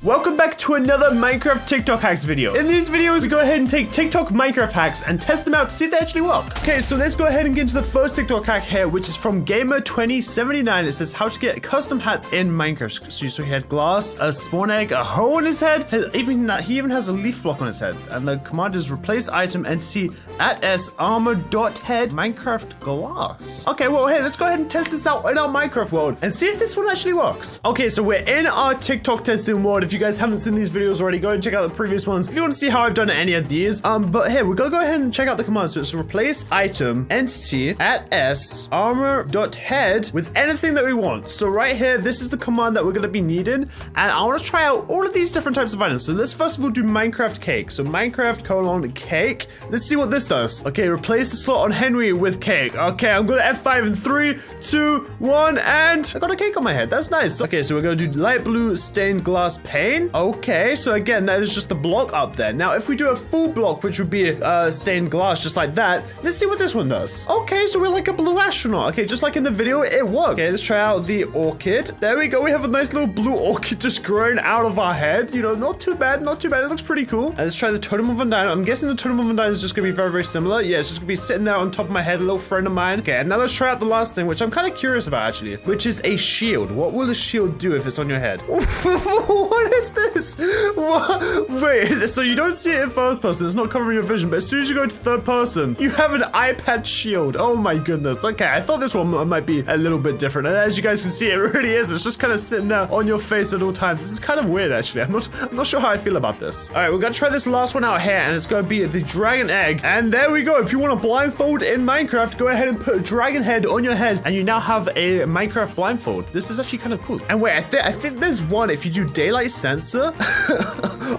Welcome back to another Minecraft TikTok hacks video. In these videos, we go ahead and take TikTok Minecraft hacks and test them out to see if they actually work. Okay, so let's go ahead and get into the first TikTok hack here, which is from Gamer2079. It says how to get custom hats in Minecraft. So he had glass, a spawn egg, a hoe on his head. He even has a leaf block on his head. And the command is replace item entity @s armor.head Minecraft glass. Okay, well, hey, let's go ahead and test this out in our Minecraft world and see if this one actually works. Okay, so we're in our TikTok testing world. If you guys haven't seen these videos already, go and check out the previous ones if you want to see how I've done any of these. But here, we're gonna go ahead and check out the command. So it's replace item entity @s armor.head with anything that we want. So right here, this is the command that we're gonna be needing, and I want to try out all of these different types of items. So let's first of all do Minecraft cake. So Minecraft : cake. Let's see what this does. Okay, replace the slot on Henwy with cake. Okay, I'm gonna F5 in 3, 2, 1, and I got a cake on my head. That's nice. Okay, so we're gonna do light blue stained glass pane. Okay, so again, that is just the block up there. Now, if we do a full block, which would be stained glass, just like that, let's see what this one does. Okay, so we're like a blue astronaut. Okay, just like in the video, it worked. Okay, let's try out the orchid. There we go. We have a nice little blue orchid just growing out of our head. You know, not too bad, not too bad. It looks pretty cool. And let's try the totem of Undyne. I'm guessing the totem of Undyne is just gonna be very, very similar. Yeah, it's just gonna be sitting there on top of my head, a little friend of mine. Okay, and now let's try out the last thing, which I'm kind of curious about actually, which is a shield. What will a shield do if it's on your head? What is this? What? Wait, so you don't see it in first person, it's not covering your vision, but as soon as you go to third person, you have an iPad shield. Oh my goodness. Okay, I thought this one might be a little bit different, and as you guys can see, it really is. It's just kind of sitting there on your face at all times. This is kind of weird actually. I'm not sure how I feel about this. All right, we're gonna try this last one out here, and it's gonna be the dragon egg. And there we go. If you want a blindfold in Minecraft, go ahead and put a dragon head on your head, and you now have a Minecraft blindfold. This is actually kind of cool. And wait, I think there's one if you do daylight sensor.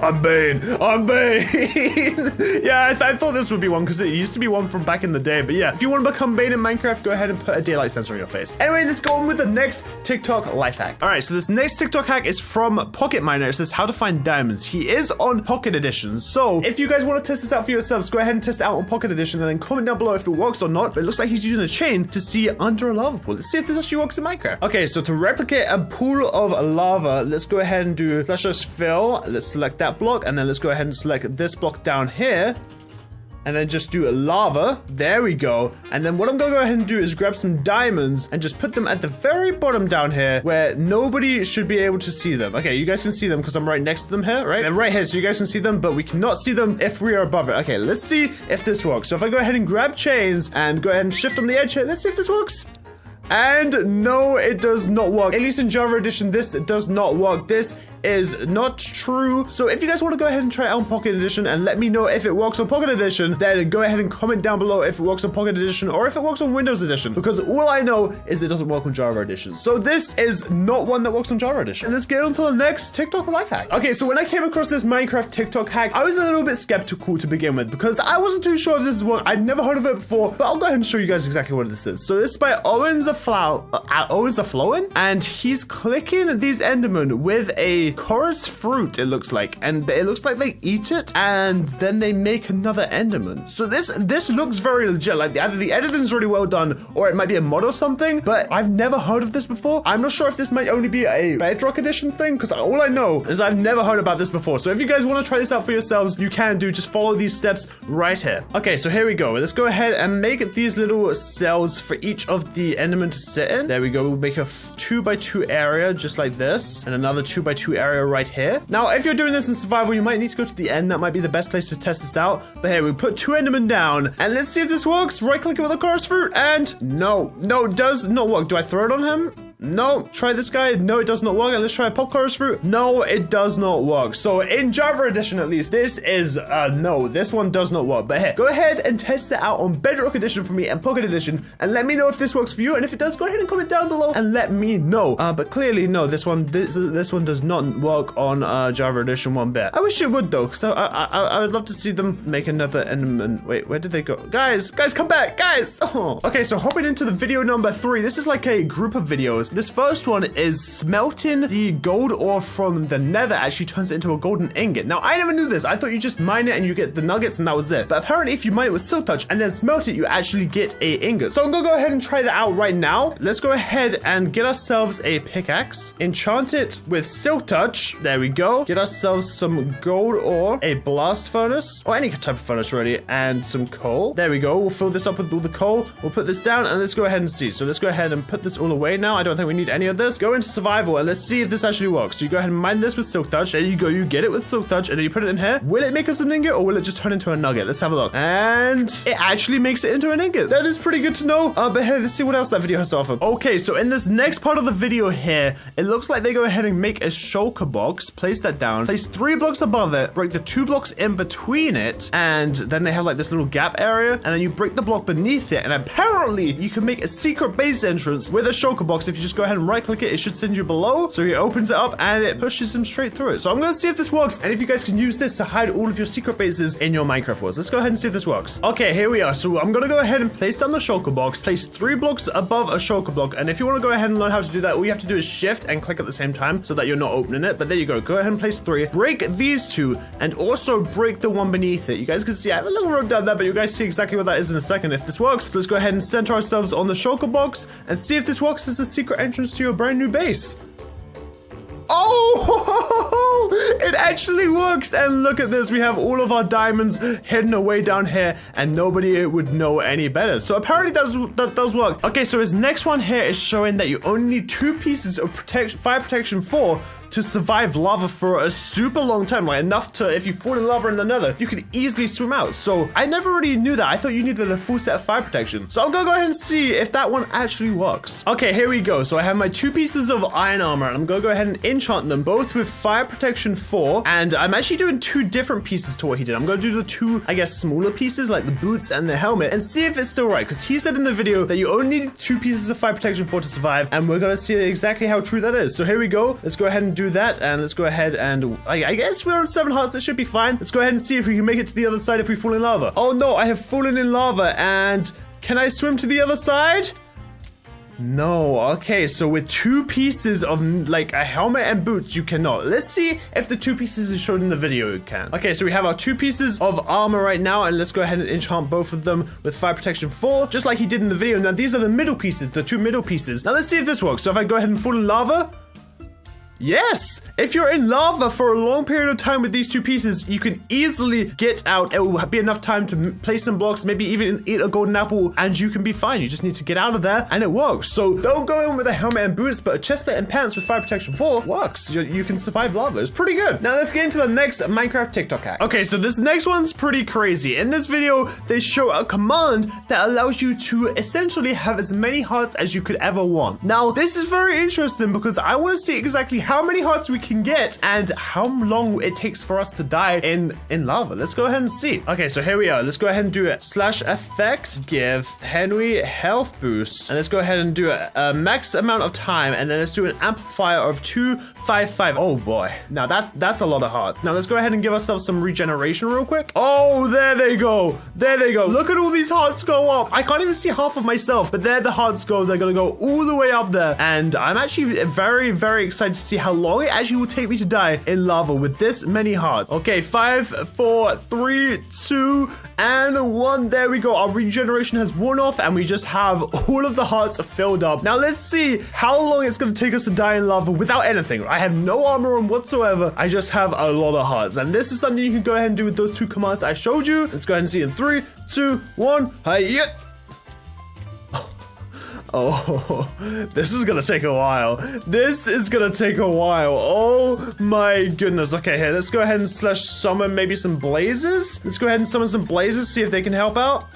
I'm Bane. Yeah, I thought this would be one because it used to be one from back in the day. But yeah, if you want to become Bane in Minecraft, go ahead and put a daylight sensor on your face. Anyway, let's go on with the next TikTok life hack. All right, so this next TikTok hack is from Pocket Miner. It says how to find diamonds. He is on Pocket Edition. So if you guys want to test this out for yourselves, go ahead and test it out on Pocket Edition and then comment down below if it works or not. But it looks like he's using a chain to see under a lava pool. Let's see if this actually works in Minecraft. Okay, so to replicate a pool of lava, let's go ahead and do / fill. Let's select that block, and then let's go ahead and select this block down here, and then just do a lava. There we go. And then what I'm gonna go ahead and do is grab some diamonds and just put them at the very bottom down here where nobody should be able to see them. Okay, you guys can see them because I'm right next to them here, right? They're right here, so you guys can see them, but we cannot see them if we are above it. Okay, let's see if this works. So if I go ahead and grab chains and go ahead and shift on the edge here, let's see if this works. And no, it does not work. At least in Java Edition, this does not work. This is not true. So if you guys want to go ahead and try it out on Pocket Edition and let me know if it works on Pocket Edition, then go ahead and comment down below if it works on Pocket Edition or if it works on Windows Edition, because all I know is it doesn't work on Java Edition. So this is not one that works on Java Edition. And let's get on to the next TikTok life hack. Okay, so when I came across this Minecraft TikTok hack, I was a little bit skeptical to begin with because I wasn't too sure if this is one. I'd never heard of it before, but I'll go ahead and show you guys exactly what this is. So this is by Owens a Flowing, and he's clicking these Endermen with a chorus fruit, it looks like, and it looks like they eat it and then they make another Enderman. So this looks very legit. Like either the editing is really well done or it might be a mod or something, but I've never heard of this before. I'm not sure if this might only be a Bedrock Edition thing, because all I know is I've never heard about this before. So if you guys want to try this out for yourselves, you can do. Just follow these steps right here. Okay, so here we go. Let's go ahead and make these little cells for each of the Endermen to sit in. There we go. We'll make a 2x2 area just like this, and another 2x2 area right here. Now, if you're doing this in survival, you might need to go to the end. That might be the best place to test this out. But here, we put 2 Endermen down, and let's see if this works. Right click it with a chorus fruit, and no, it does not work. Do I throw it on him? No. Try this guy. No, it does not work. And let's try a pop chorus fruit. No, it does not work. So in Java Edition, at least, this is no, this one does not work. But here, go ahead and test it out on Bedrock Edition for me and Pocket Edition, and let me know if this works for you. And if it does, go ahead and comment down below and let me know. But clearly, no, this one does not work on Java Edition one bit. I wish it would though, because I would love to see them make another Enderman. Wait, where did they go? Guys, come back, guys. Oh. Okay, so hopping into the video number 3. This is like a group of videos. This first one is smelting the gold ore from the nether actually turns it into a golden ingot. Now, I never knew this. I thought you just mine it and you get the nuggets and that was it. But apparently, if you mine it with silk touch and then smelt it, you actually get a ingot. So I'm gonna go ahead and try that out right now. Let's go ahead and get ourselves a pickaxe, enchant it with silk touch. There we go. Get ourselves some gold ore, a blast furnace, or any type of furnace really, and some coal. There we go. We'll fill this up with all the coal. We'll put this down and let's go ahead and see. So let's go ahead and put this all away now. I don't think we need any of this. Go into survival and let's see if this actually works. So you go ahead and mine this with silk touch. There you go. You get it with silk touch and then you put it in here. Will it make us an ingot or will it just turn into a nugget? Let's have a look. And it actually makes it into an ingot. That is pretty good to know. But hey, let's see what else that video has to offer. Okay, so in this next part of the video here, it looks like they go ahead and make a shulker box. Place that down. Place 3 blocks above it. Break the 2 blocks in between it. And then they have like this little gap area. And then you break the block beneath it. And apparently you can make a secret base entrance with a shulker box. If you just go ahead and right click it, it should send you below. So he opens it up and it pushes him straight through it. So I'm going to see if this works. And if you guys can use this to hide all of your secret bases in your Minecraft worlds. Let's go ahead and see if this works. Okay, here we are. So I'm going to go ahead and place down the shulker box. Place 3 blocks above a shulker block. And if you want to go ahead and learn how to do that, all you have to do is shift and click at the same time so that you're not opening it. But there you go. Go ahead and place 3. Break these 2 and also break the one beneath it. You guys can see I have a little rope down there, but you guys see exactly what that is in a second if this works. So let's go ahead and center ourselves on the shulker box and see if this works as a secret entrance to your brand new base. Oh, it actually works. And look at this. We have all of our diamonds hidden away down here and nobody would know any better. So apparently that does work. Okay, so his next one here is showing that you only need 2 pieces of fire protection 4 to survive lava for a super long time, like enough to, if you fall in lava in the nether, you could easily swim out. So I never really knew that. I thought you needed a full set of fire protection. So I'm gonna go ahead and see if that one actually works. Okay, here we go. So I have my 2 pieces of iron armor and I'm gonna go ahead and enchant them both with fire protection 4. And I'm actually doing 2 different pieces to what he did. I'm gonna do the 2, I guess, smaller pieces like the boots and the helmet and see if it's still right. Because he said in the video that you only need 2 pieces of fire protection 4 to survive. And we're gonna see exactly how true that is. So here we go. Let's go ahead and do that, and let's go ahead and I guess we're on 7 hearts. That should be fine. Let's go ahead and see if we can make it to the other side if we fall in lava. Oh no, I have fallen in lava, and can I swim to the other side? No. Okay, so with 2 pieces of like a helmet and boots, you cannot. Let's see if the 2 pieces is shown in the video you can. Okay, so we have our 2 pieces of armor right now, and let's go ahead and enchant both of them with fire protection 4, just like he did in the video. Now these are the middle pieces, the 2 middle pieces. Now let's see if this works. So if I go ahead and fall in lava, yes! If you're in lava for a long period of time with these 2 pieces, you can easily get out. It will be enough time to place some blocks, maybe even eat a golden apple, and you can be fine. You just need to get out of there, and it works. So don't go in with a helmet and boots, but a chestplate and pants with fire protection 4 works. You can survive lava. It's pretty good. Now let's get into the next Minecraft TikTok hack. Okay, so this next one's pretty crazy. In this video, they show a command that allows you to essentially have as many hearts as you could ever want. Now, this is very interesting because I want to see exactly how many hearts we can get and how long it takes for us to die in lava. Let's go ahead and see. Okay, so here we are. Let's go ahead and do it. /effects give Henwy health boost. And let's go ahead and do a max amount of time. And then let's do an amplifier of 255. Oh boy. Now that's a lot of hearts. Now let's go ahead and give ourselves some regeneration real quick. Oh, there they go. There they go. Look at all these hearts go up. I can't even see half of myself, but there the hearts go. They're going to go all the way up there. And I'm actually very, very excited to see how long it actually will take me to die in lava with this many hearts. Okay, 5, 4, 3, 2, and 1. There we go. Our regeneration has worn off and we just have all of the hearts filled up. Now let's see how long it's going to take us to die in lava without anything. I have no armor on whatsoever. I just have a lot of hearts. And this is something you can go ahead and do with those 2 commands I showed you. Let's go ahead and see in 3, 2, 1. Hiya. Oh, this is gonna take a while. This is gonna take a while. Oh my goodness. Okay, here, let's go ahead and /summon maybe some blazes. Let's go ahead and summon some blazes, see if they can help out.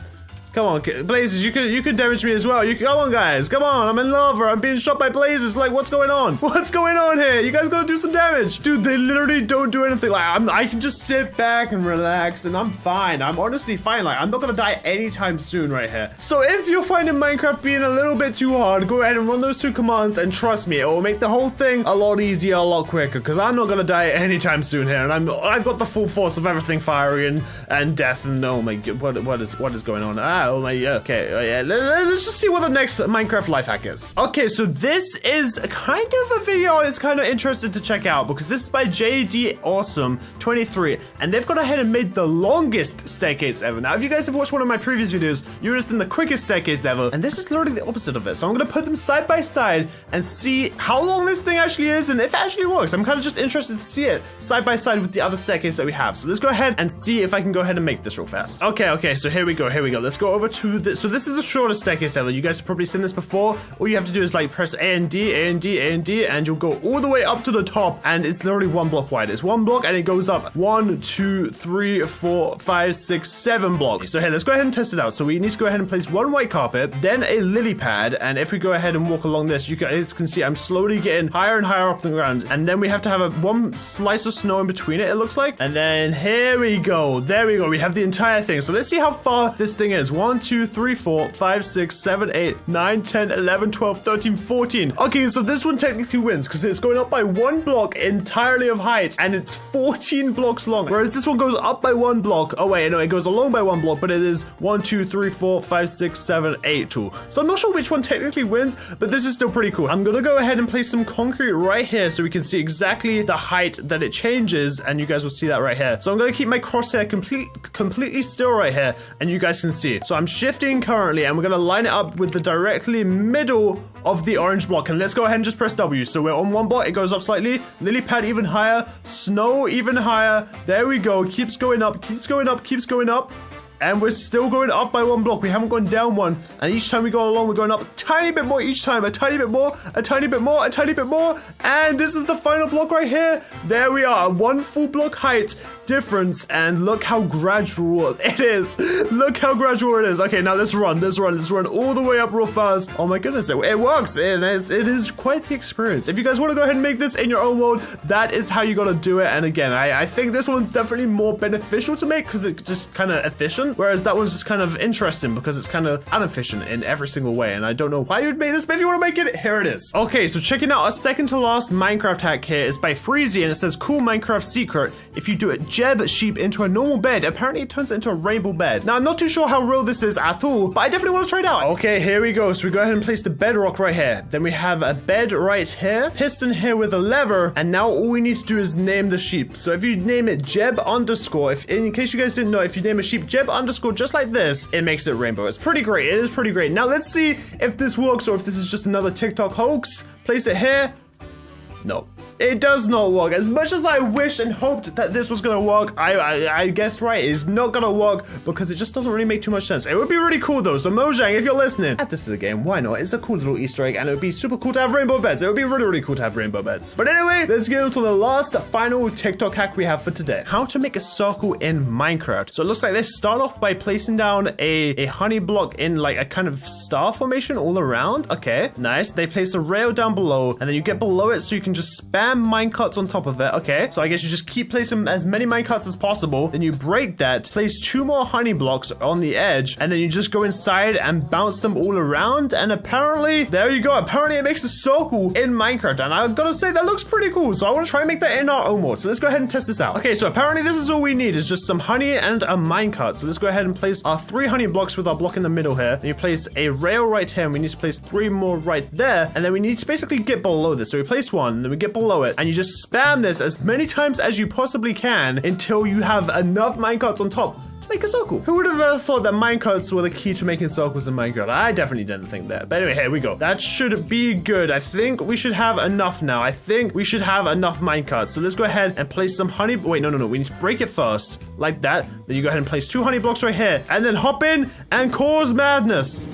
Come on, blazes, you could damage me as well. Come on, guys, come on. I'm in lava. I'm being shot by blazes. Like, what's going on? What's going on here? You guys gotta do some damage. Dude, they literally don't do anything. Like, I can just sit back and relax, and I'm fine. I'm honestly fine. Like, I'm not gonna die anytime soon right here. So if you're finding Minecraft being a little bit too hard, go ahead and run those 2 commands, and trust me, it will make the whole thing a lot easier, a lot quicker, because I'm not gonna die anytime soon here, and I've got the full force of everything fiery and death, and oh my god, what is going on? Oh my, okay, yeah. Let's just see what the next Minecraft life hack is. Okay, so this is kind of a video I was kind of interested to check out because this is by JD Awesome 23, and they've gone ahead and made the longest staircase ever. Now, if you guys have watched one of my previous videos, you would have seen the quickest staircase ever, and this is literally the opposite of it. So I'm gonna put them side by side and see how long this thing actually is and if it actually works. I'm kind of just interested to see it side by side with the other staircase that we have. So let's go ahead and see if I can go ahead and make this real fast. Okay, so here we go. Let's go over to this. So this is the shortest staircase ever. You guys have probably seen this before. All you have to do is like press A and D, A and D, A and D, and you'll go all the way up to the top, and it's literally one block wide. It's one block and it goes up 1, 2, 3, 4, 5, 6, 7 blocks. So here, let's go ahead and test it out. So we need to go ahead and place one white carpet, then a lily pad, and if we go ahead and walk along this, you guys can see I'm slowly getting higher and higher up the ground, and then we have to have one slice of snow in between it looks like, and then here we go. There we go. We have the entire thing. So let's see how far this thing is. 1, 2, 3, 4, 5, 6, 7, 8, 9, 10, 11, 12, 13, 14. Okay, so this one technically wins because it's going up by one block entirely of height, and it's 14 blocks long, whereas this one goes up by one block. Oh wait, no, it goes along by one block, but it is 1, 2, 3, 4, 5, 6, 7, 8 too. So I'm not sure which one technically wins, but this is still pretty cool. I'm gonna go ahead and place some concrete right here so we can see exactly the height that it changes, and you guys will see that right here. So I'm gonna keep my crosshair completely still right here, and you guys can see. So I'm shifting currently, and we're gonna line it up with the directly middle of the orange block, and let's go ahead and just press W. So we're on one block, it goes up slightly, lily pad even higher, snow even higher. There we go. Keeps going up, keeps going up, keeps going up. And we're still going up by one block. We haven't gone down one. And each time we go along, we're going up a tiny bit more each time. A tiny bit more, a tiny bit more, a tiny bit more. And this is the final block right here. There we are. One full block height difference. And look how gradual it is. Look how gradual it is. Okay, now let's run. Let's run all the way up real fast. Oh my goodness, it works. It is quite the experience. If you guys want to go ahead and make this in your own world, that is how you got to do it. And again, I think this one's definitely more beneficial to make because it's just kind of efficient. Whereas that one's just kind of interesting because it's kind of inefficient in every single way. And I don't know why you'd make this, but if you want to make it, here it is. Okay, so checking out our second to last Minecraft hack here is by Freezy, and it says, cool Minecraft secret. If you do a Jeb sheep into a normal bed, apparently it turns it into a rainbow bed. Now, I'm not too sure how real this is at all, but I definitely want to try it out. Okay, here we go. So we go ahead and place the bedrock right here. Then we have a bed right here, piston here with a lever, and now all we need to do is name the sheep. So if you name it Jeb underscore, in case you guys didn't know, if you name a sheep Jeb underscore just like this, it makes it rainbow. It's pretty great. It is pretty great. Now let's see if this works or if this is just another TikTok hoax. Place it here. No. It does not work. As much as I wished and hoped that this was gonna work, I guessed right. It's not gonna work because it just doesn't really make too much sense. It would be really cool though. So Mojang, if you're listening, add this to the game. Why not? It's a cool little Easter egg, and it would be super cool to have rainbow beds. It would be really, really cool to have rainbow beds. But anyway, let's get into the last final TikTok hack we have for today. How to make a circle in Minecraft. So it looks like they start off by placing down a honey block in like a kind of star formation all around. Okay, nice. They place a rail down below, and then you get below it so you can just spam minecarts on top of it. Okay, so I guess you just keep placing as many minecarts as possible. Then you break that, place 2 more honey blocks on the edge, and then you just go inside and bounce them all around. And apparently, there you go. Apparently, it makes a circle in Minecraft. And I've got to say, that looks pretty cool. So I want to try and make that in our own world. So let's go ahead and test this out. Okay, so apparently, this is all we need is just some honey and a minecart. So let's go ahead and place our 3 honey blocks with our block in the middle here. Then you place a rail right here, and we need to place 3 more right there. And then we need to basically get below this. So we place 1, and then we get below it, and you just spam this as many times as you possibly can until you have enough minecarts on top to make a circle. Who would have ever thought that minecarts were the key to making circles in Minecraft? I definitely didn't think that. But anyway, here we go. That should be good. I think we should have enough now. I think we should have enough minecarts. So let's go ahead and place some honey. Wait, no. We need to break it first, like that. Then you go ahead and place 2 honey blocks right here, and then hop in and cause madness.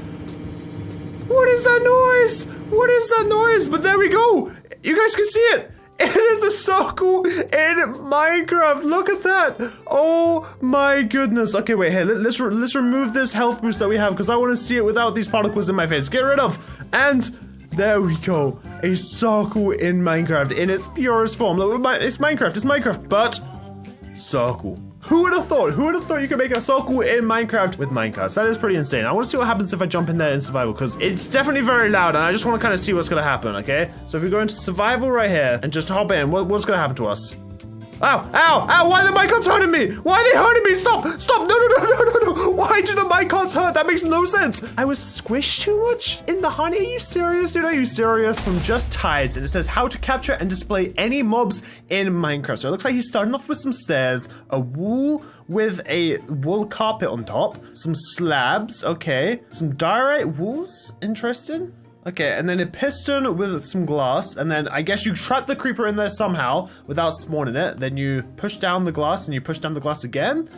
What is that noise? What is that noise? But there we go. You guys can see it. It is a circle in Minecraft. Look at that. Oh my goodness. Okay, wait, here. Let's remove this health boost that we have because I want to see it without these particles in my face. Get rid of. And there we go. A circle in Minecraft in its purest form. Look, it's Minecraft, but circle. Who would have thought? Who would have thought you could make a circle in Minecraft with minecarts? That is pretty insane. I want to see what happens if I jump in there in survival because it's definitely very loud and I just want to kind of see what's going to happen, okay? So if we go into survival right here and just hop in, what's going to happen to us? Ow, ow, ow, why are the mic cards hurting me? Why are they hurting me? Stop, stop, no, no, no, no, no, no. Why do the mic cards hurt? That makes no sense. I was squished too much in the honey. Are you serious, dude? Are you serious? I'm just tides, and it says how to capture and display any mobs in Minecraft. So it looks like he's starting off with some stairs, a wall with a wool carpet on top, some slabs, okay, some diorite walls, interesting. Okay, and then a piston with some glass, and then I guess you trap the creeper in there somehow without spawning it. Then you push down the glass, and you push down the glass again,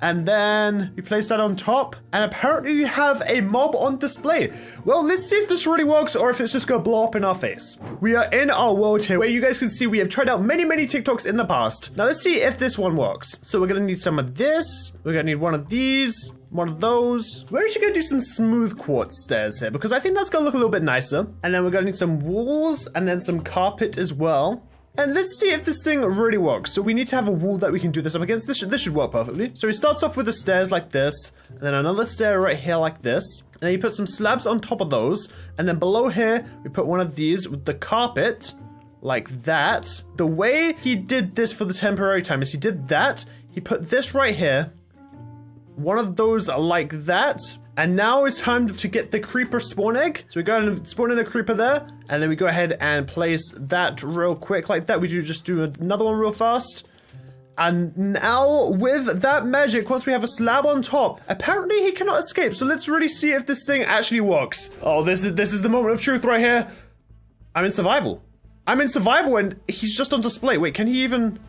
and then you place that on top, and apparently you have a mob on display. Well, let's see if this really works or if it's just gonna blow up in our face. We are in our world here where you guys can see we have tried out many TikToks in the past. Now let's see if this one works. So we're gonna need some of this, we're gonna need one of these, one of those. We're actually gonna do some smooth quartz stairs here because I think that's gonna look a little bit nicer. And then we're gonna need some walls and then some carpet as well. And let's see if this thing really works. So we need to have a wall that we can do this up against. This should work perfectly. So he starts off with the stairs like this, and then another stair right here like this. And then you put some slabs on top of those. And then below here, we put one of these with the carpet like that. The way he did this for the temporary time is he did that. He put this right here. One of those like that. And now it's time to get the creeper spawn egg. So we go ahead and spawn in a creeper there. And then we go ahead and place that real quick like that. We just do another one real fast. And now with that magic, once we have a slab on top, apparently he cannot escape. So let's really see if this thing actually works. Oh, this is the moment of truth right here. I'm in survival. I'm in survival and he's just on display. Wait, can he even...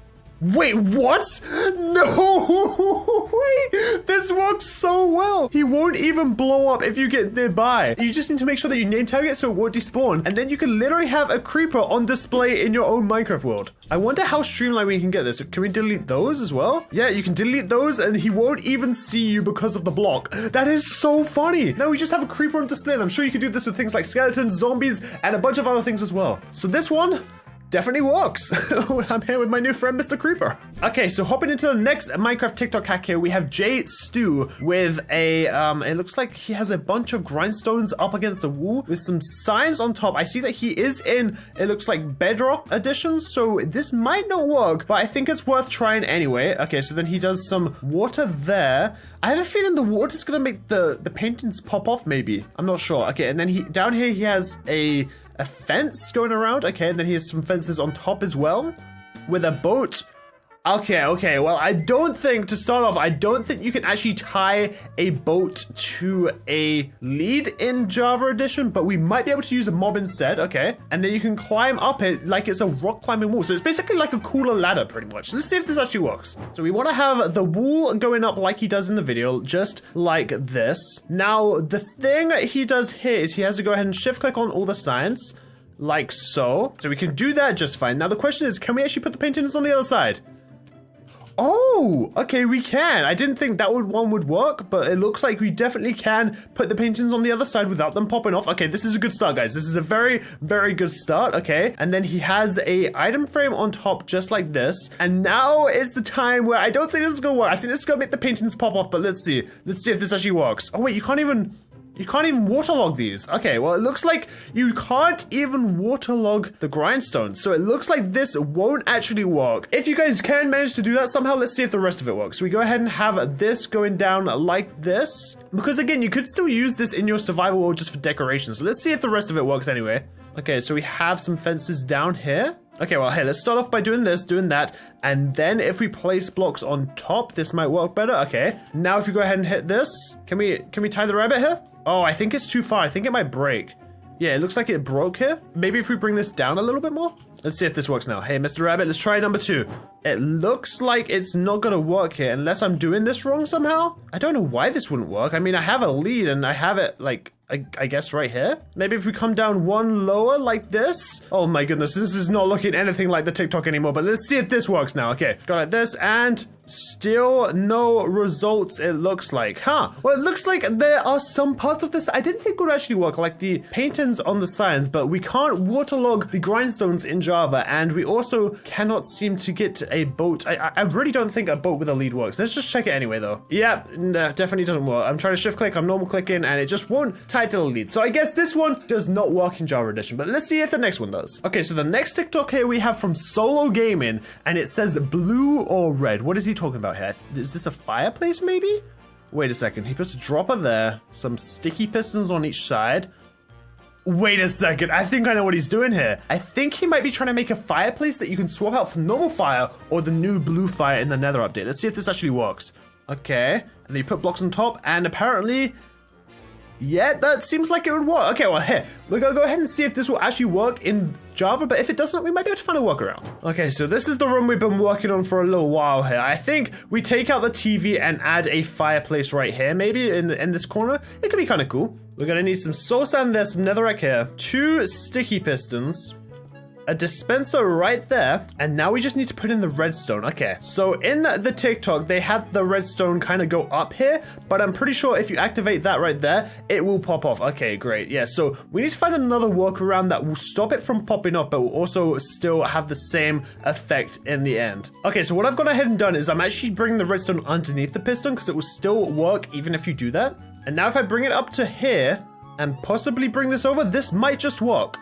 Wait, what? No, wait, this works so well. He won't even blow up if you get nearby. You just need to make sure that you name tag it so it won't despawn. And then you can literally have a creeper on display in your own Minecraft world. I wonder how streamlined we can get this. Can we delete those as well? Yeah, you can delete those and he won't even see you because of the block. That is so funny. Now we just have a creeper on display and I'm sure you can do this with things like skeletons, zombies, and a bunch of other things as well. So this one definitely works. I'm here with my new friend, Mr. Creeper. Okay, so hopping into the next Minecraft TikTok hack here, we have J Stew with a, it looks like he has a bunch of grindstones up against the wall with some signs on top. I see that he is in, it looks like Bedrock edition, so this might not work, but I think it's worth trying anyway. Okay, so then he does some water there. I have a feeling the water's gonna make the paintings pop off, maybe. I'm not sure. Okay, and then down here he has a fence going around. Okay, and then he has some fences on top as well with a boat. Okay, well, I don't think, to start off, I don't think you can actually tie a boat to a lead in Java Edition, but we might be able to use a mob instead, okay? And then you can climb up it like it's a rock climbing wall. So it's basically like a cooler ladder, pretty much. Let's see if this actually works. So we want to have the wall going up like he does in the video, just like this. Now, the thing he does here is he has to go ahead and shift click on all the signs, like so. So we can do that just fine. Now, the question is, can we actually put the paintings on the other side? Oh, okay, we can. I didn't think that one would work, but it looks like we definitely can put the paintings on the other side without them popping off. Okay, this is a good start, guys. This is a very good start, okay? And then he has a item frame on top just like this. And now is the time where I don't think this is gonna work. I think this is gonna make the paintings pop off, but let's see. Let's see if this actually works. Oh, wait, you can't even waterlog these. Okay, well, it looks like you can't even waterlog the grindstones. So it looks like this won't actually work. If you guys can manage to do that somehow, let's see if the rest of it works. So we go ahead and have this going down like this. Because again, you could still use this in your survival world just for decoration. So let's see if the rest of it works anyway. Okay, so we have some fences down here. Okay, well, hey, let's start off by doing this, doing that, and then if we place blocks on top, this might work better. Okay, now if you go ahead and hit this, can we tie the rabbit here? Oh, I think it's too far. I think it might break. Yeah, it looks like it broke here. Maybe if we bring this down a little bit more? Let's see if this works now. Hey, Mr. Rabbit, let's try number 2. It looks like it's not gonna work here unless I'm doing this wrong somehow. I don't know why this wouldn't work. I mean, I have a lead and I have it like, I guess right here. Maybe if we come down one lower like this. Oh my goodness, this is not looking anything like the TikTok anymore, but let's see if this works now. Okay, got like this and still no results, it looks like. Huh, well, it looks like there are some parts of this that I didn't think would actually work, like the paintings on the signs, but we can't waterlog the grindstones in Java, and we also cannot seem to get a boat. I really don't think a boat with a lead works. Let's just check it anyway, though. Yeah, no, definitely doesn't work. I'm trying to shift click, I'm normal clicking, and it just won't title lead. So I guess this one does not work in Java Edition, but let's see if the next one does. Okay, so the next TikTok here we have from Solo Gaming, and it says blue or red. What is he talking about here? Is this a fireplace maybe? Wait a second, he puts a dropper there, some sticky pistons on each side. Wait a second, I think I know what he's doing here. I think he might be trying to make a fireplace that you can swap out for normal fire or the new blue fire in the Nether update. Let's see if this actually works. Okay, and then you put blocks on top, and apparently, yeah, that seems like it would work. Okay, well, here, we're gonna go ahead and see if this will actually work in Java, but if it doesn't, we might be able to find a workaround. Okay, so this is the room we've been working on for a little while here. I think we take out the TV and add a fireplace right here, maybe in this corner. It could be kind of cool. We're gonna need some soul sand there, some netherrack here, 2 sticky pistons, a dispenser right there, and now we just need to put in the redstone. Okay, so in the TikTok, they had the redstone kind of go up here, but I'm pretty sure if you activate that right there, it will pop off. Okay, great. Yeah, so we need to find another workaround that will stop it from popping off, but will also still have the same effect in the end. Okay, so what I've gone ahead and done is I'm actually bringing the redstone underneath the piston because it will still work even if you do that. And now if I bring it up to here and possibly bring this over, this might just work.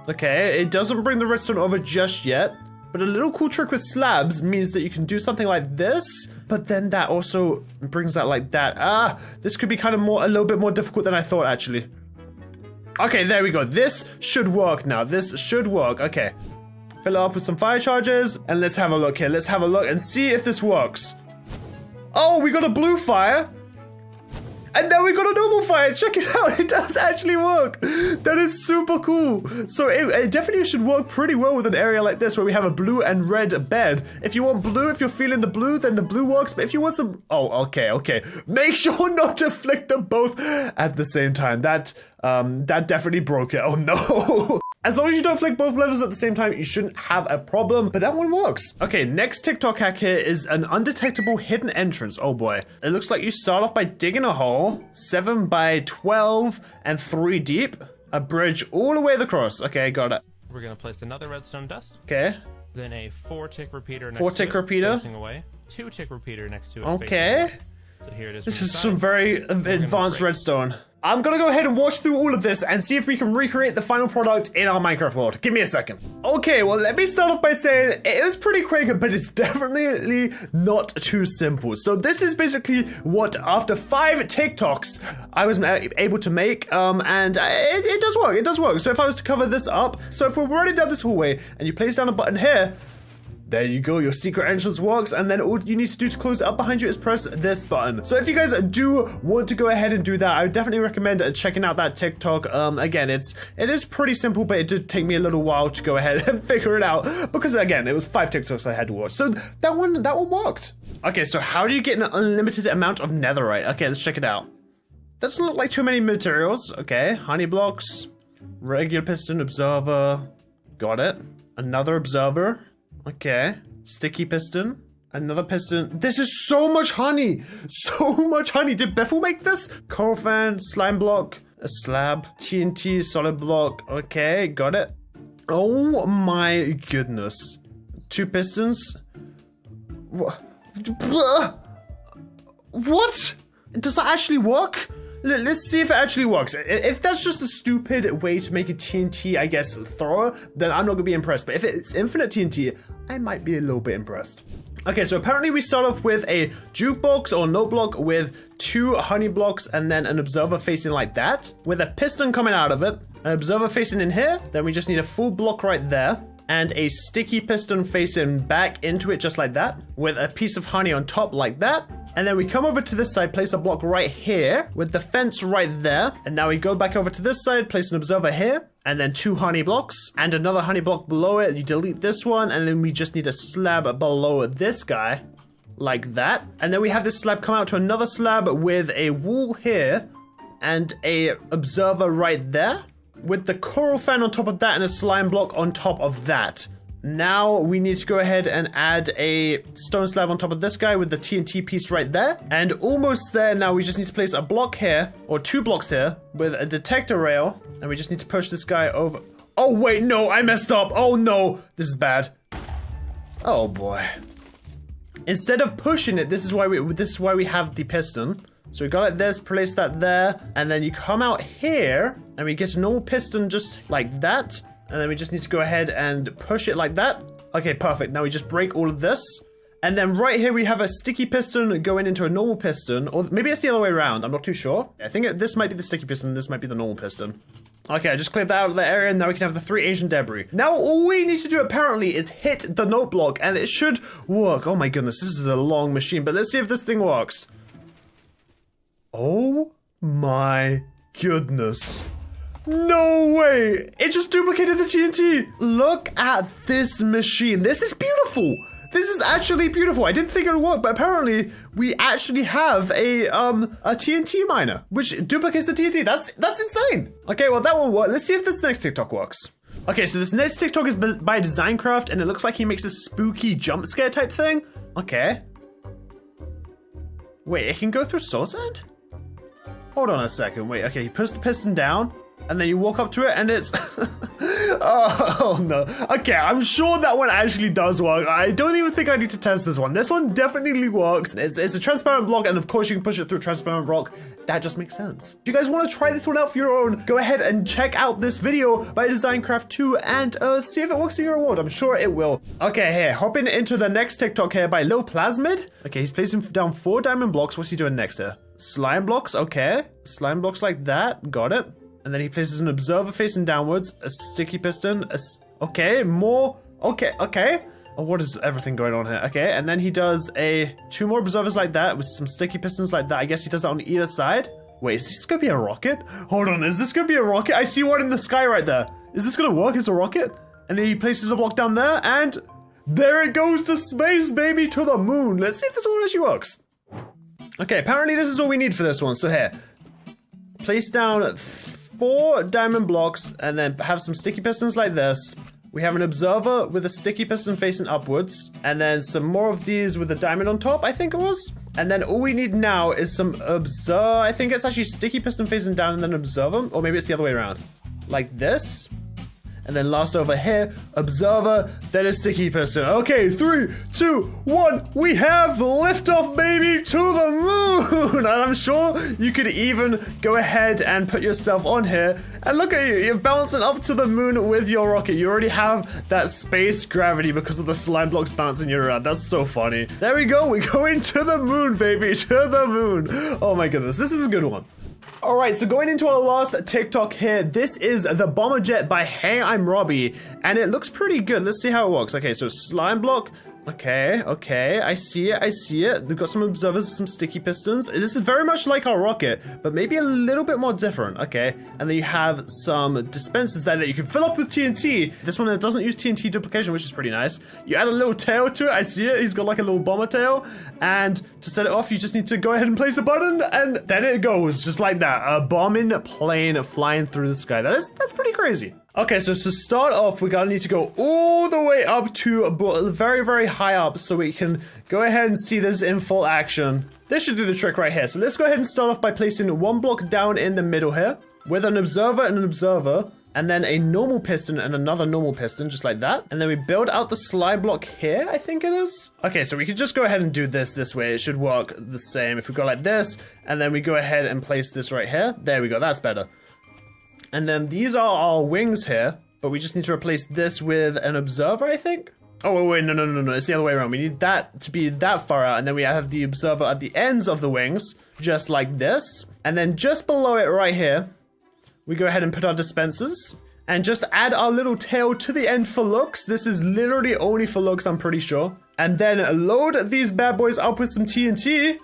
Okay, it doesn't bring the redstone over just yet, but a little cool trick with slabs means that you can do something like this, but then that also brings that like that. This could be kind of a little bit more difficult than I thought, actually. Okay, there we go. This should work now. This should work. Okay, fill it up with some fire charges, and let's have a look here. Let's have a look and see if this works. Oh, we got a blue fire. And then we got a normal fire. Check it out. It does actually work. That is super cool. So it definitely should work pretty well with an area like this where we have a blue and red bed. If you want blue, if you're feeling the blue, then the blue works. But if you want some... Oh, okay. Make sure not to flick them both at the same time. That definitely broke it. Oh, no. As long as you don't flick both levels at the same time, you shouldn't have a problem, but that one works. Okay, next TikTok hack here is an undetectable hidden entrance. Oh boy. It looks like you start off by digging a hole, 7 by 12 and 3 deep, a bridge all the way across. Okay, got it. We're gonna place another redstone dust. Okay. Then a 4-tick repeater next 4-tick to it, repeater. facing away. 2-tick repeater next to it. Okay. So here it is. This is some very advanced redstone. I'm gonna go ahead and watch through all of this and see if we can recreate the final product in our Minecraft world. Give me a second. Okay, well, let me start off by saying it was pretty quick, but it's definitely not too simple. So this is basically what, after 5 TikToks, I was able to make, and it does work, it does work. So if I was to cover this up, so if we're running down this hallway and you place down a button here, there you go, your secret entrance works, and then all you need to do to close it up behind you is press this button. So if you guys do want to go ahead and do that, I would definitely recommend checking out that TikTok. Again, it is pretty simple, but it did take me a little while to go ahead and figure it out, because again, it was 5 TikToks I had to watch. So that one worked. Okay, so how do you get an unlimited amount of netherite? Okay, let's check it out. Doesn't look like too many materials. Okay, honey blocks, regular piston, observer, got it. Another observer. Okay, sticky piston, another piston. This is so much honey, so much honey. Did Bethel make this? Coral fan, slime block, a slab, TNT, solid block. Okay, got it. Oh my goodness. 2 pistons. What? Does that actually work? Let's see if it actually works. If that's just a stupid way to make a TNT, I guess, thrower, then I'm not gonna be impressed. But if it's infinite TNT, I might be a little bit impressed. Okay, so apparently we start off with a jukebox or note block with 2 honey blocks and then an observer facing like that, with a piston coming out of it, an observer facing in here, then we just need a full block right there, and a sticky piston facing back into it just like that, with a piece of honey on top like that. And then we come over to this side, place a block right here, with the fence right there. And now we go back over to this side, place an observer here, and then 2 honey blocks, and another honey block below it. You delete this one, and then we just need a slab below this guy, like that. And then we have this slab come out to another slab with a wall here, and a observer right there, with the coral fan on top of that and a slime block on top of that. Now we need to go ahead and add a stone slab on top of this guy with the TNT piece right there. And almost there. Now we just need to place a block here, or 2 blocks here, with a detector rail. And we just need to push this guy over. Oh wait, no, I messed up. Oh no, this is bad. Oh boy. Instead of pushing it, this is why we have the piston. So we go like this, place that there, and then you come out here, and we get a normal piston just like that, and then we just need to go ahead and push it like that. Okay, perfect. Now we just break all of this. And then right here we have a sticky piston going into a normal piston, or maybe it's the other way around, I'm not too sure. I think this might be the sticky piston, this might be the normal piston. Okay, I just cleared that out of the area, and now we can have the 3 Asian debris. Now all we need to do apparently is hit the note block, and it should work. Oh my goodness, this is a long machine, but let's see if this thing works. Oh my goodness. No way! It just duplicated the TNT! Look at this machine. This is beautiful! This is actually beautiful. I didn't think it would work, but apparently we actually have a TNT miner, which duplicates the TNT. That's insane. Okay, well that won't work. Let's see if this next TikTok works. Okay, so this next TikTok is by Designcraft, and it looks like he makes a spooky jump scare type thing. Okay. Wait, it can go through soul sand? Hold on a second. Wait, okay, he puts the piston down, and then you walk up to it, and it's... oh no. Okay, I'm sure that one actually does work. I don't even think I need to test this one. This one definitely works. It's a transparent block, and of course you can push it through a transparent block. That just makes sense. If you guys want to try this one out for your own, go ahead and check out this video by Designcraft 2 and see if it works in your world. I'm sure it will. Okay, here, hopping into the next TikTok here by Lil Plasmid. Okay, he's placing down 4 diamond blocks. What's he doing next here? Slime blocks, okay. Slime blocks like that, got it. And then he places an observer facing downwards, a sticky piston, okay, more, okay. Oh, what is everything going on here? Okay, and then he does 2 more observers like that with some sticky pistons like that. I guess he does that on either side. Wait, is this gonna be a rocket? Hold on, is this gonna be a rocket? I see one in the sky right there. Is this gonna work as a rocket? And then he places a block down there, and there it goes to space, baby, to the moon. Let's see if this one actually works. Okay, apparently this is all we need for this one. So here, place down 4 diamond blocks, and then have some sticky pistons like this. We have an observer with a sticky piston facing upwards, and then some more of these with a diamond on top, I think it was. And then all we need now is some I think it's actually sticky piston facing down and then observer, or maybe it's the other way around. Like this. And then last over here, observer, then a sticky piston. Okay, 3, 2, 1, we have liftoff, baby, to the moon! And I'm sure you could even go ahead and put yourself on here. And look at you, you're bouncing up to the moon with your rocket. You already have that space gravity because of the slime blocks bouncing you around. That's so funny. There we go, we're going to the moon, baby, to the moon. Oh my goodness, this is a good one. Alright, so going into our last TikTok here, this is the bomber jet by Hey I'm Robbie, and it looks pretty good. Let's see how it works. Okay, so slime block. Okay, I see it. We've got some observers, some sticky pistons. This is very much like our rocket, but maybe a little bit more different. Okay, and then you have some dispensers there that you can fill up with TNT. This one doesn't use TNT duplication, which is pretty nice. You add a little tail to it. I see it. He's got like a little bomber tail, and to set it off, you just need to go ahead and place a button, and then it goes just like that. A bombing plane flying through the sky. That's pretty crazy. Okay, so to start off, we're gonna need to go all the way up to very, very high up so we can go ahead and see this in full action. This should do the trick right here. So let's go ahead and start off by placing 1 block down in the middle here with an observer and an observer, and then a normal piston and another normal piston, just like that. And then we build out the slime block here, I think it is. Okay, so we can just go ahead and do this way. It should work the same. If we go like this, and then we go ahead and place this right here. There we go, that's better. And then these are our wings here, but we just need to replace this with an observer, I think. Oh, wait, no, it's the other way around. We need that to be that far out, and then we have the observer at the ends of the wings, just like this. And then just below it right here, we go ahead and put our dispensers, and just add our little tail to the end for looks. This is literally only for looks, I'm pretty sure. And then load these bad boys up with some TNT.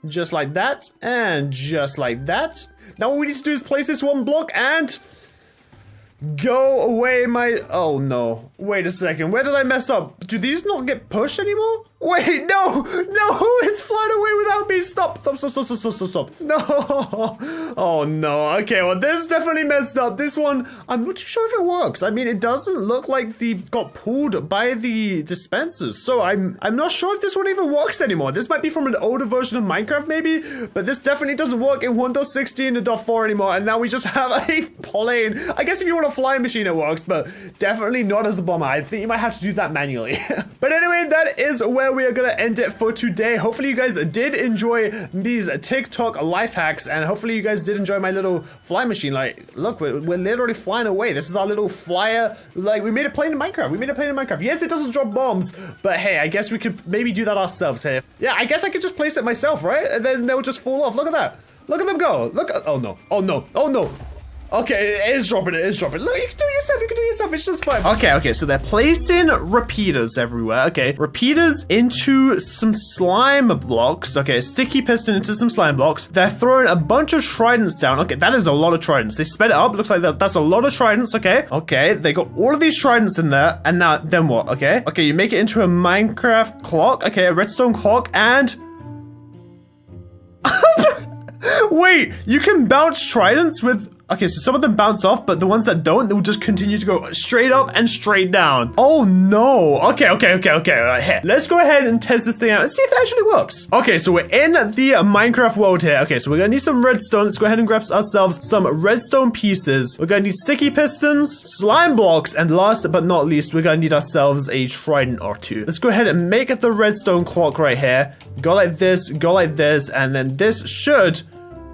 Just like that, and just like that. Now what we need to do is place this 1 block and go away my... Oh no, wait a second, where did I mess up? Do these not get pushed anymore? Wait, no, it's flying away without me. Stop. No. Oh no, okay, well this definitely messed up. This one, I'm not too sure if it works. I mean, it doesn't look like they got pulled by the dispensers. So I'm not sure if this one even works anymore. This might be from an older version of Minecraft maybe, but this definitely doesn't work in 1.16 and 1.4 anymore. And now we just have a plane. I guess if you want a flying machine it works, but definitely not as a bomber. I think you might have to do that manually. But anyway, that is where where we are gonna end it for today. Hopefully you guys did enjoy these TikTok life hacks, and hopefully you guys did enjoy my little fly machine. Like, look, we're literally flying away. This is our little flyer. Like, we made a plane in Minecraft. Yes, it doesn't drop bombs, but hey, I guess we could maybe do that ourselves here. Yeah, I guess I could just place it myself, right? And then they'll just fall off. Look at that. Look at them go. Look at, oh no. Okay, it is dropping. Look, you can do it yourself. It's just fine. Okay, so they're placing repeaters everywhere. Okay, repeaters into some slime blocks. Okay, sticky piston into some slime blocks. They're throwing a bunch of tridents down. Okay, that is a lot of tridents. They sped it up. Looks like that's a lot of tridents. Okay, they got all of these tridents in there. And now, then what? Okay, you make it into a Minecraft clock. Okay, a redstone clock, and... Wait, you can bounce tridents with... Okay, so some of them bounce off, but the ones that don't, they'll just continue to go straight up and straight down. Oh no. Okay. All right, here. Let's go ahead and test this thing out and see if it actually works. Okay, so we're in the Minecraft world here. Okay, so we're gonna need some redstone. Let's go ahead and grab ourselves some redstone pieces. We're gonna need sticky pistons, slime blocks, and last but not least, we're gonna need ourselves a trident or two. Let's go ahead and make the redstone clock right here. Go like this, and then this should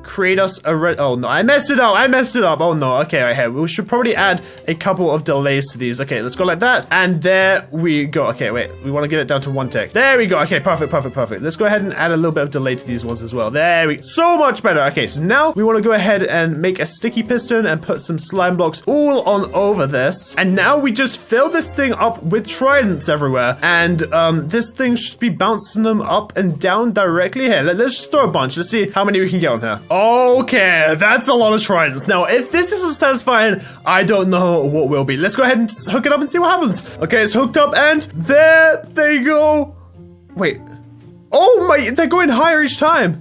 create us a red... Oh no, I messed it up. Oh no. Okay, right here. We should probably add a couple of delays to these. Okay, let's go like that. And there we go. Okay, wait. We want to get it down to 1 tick. There we go. Okay, perfect. Let's go ahead and add a little bit of delay to these ones as well. There we go. So much better. Okay, so now we want to go ahead and make a sticky piston and put some slime blocks all on over this. And now we just fill this thing up with tridents everywhere. And this thing should be bouncing them up and down directly here. Let's just throw a bunch. Let's see how many we can get on here. Okay, that's a lot of tridents. Now, if this isn't satisfying, I don't know what will be. Let's go ahead and hook it up and see what happens. Okay, it's hooked up and there they go. Wait. Oh my, they're going higher each time.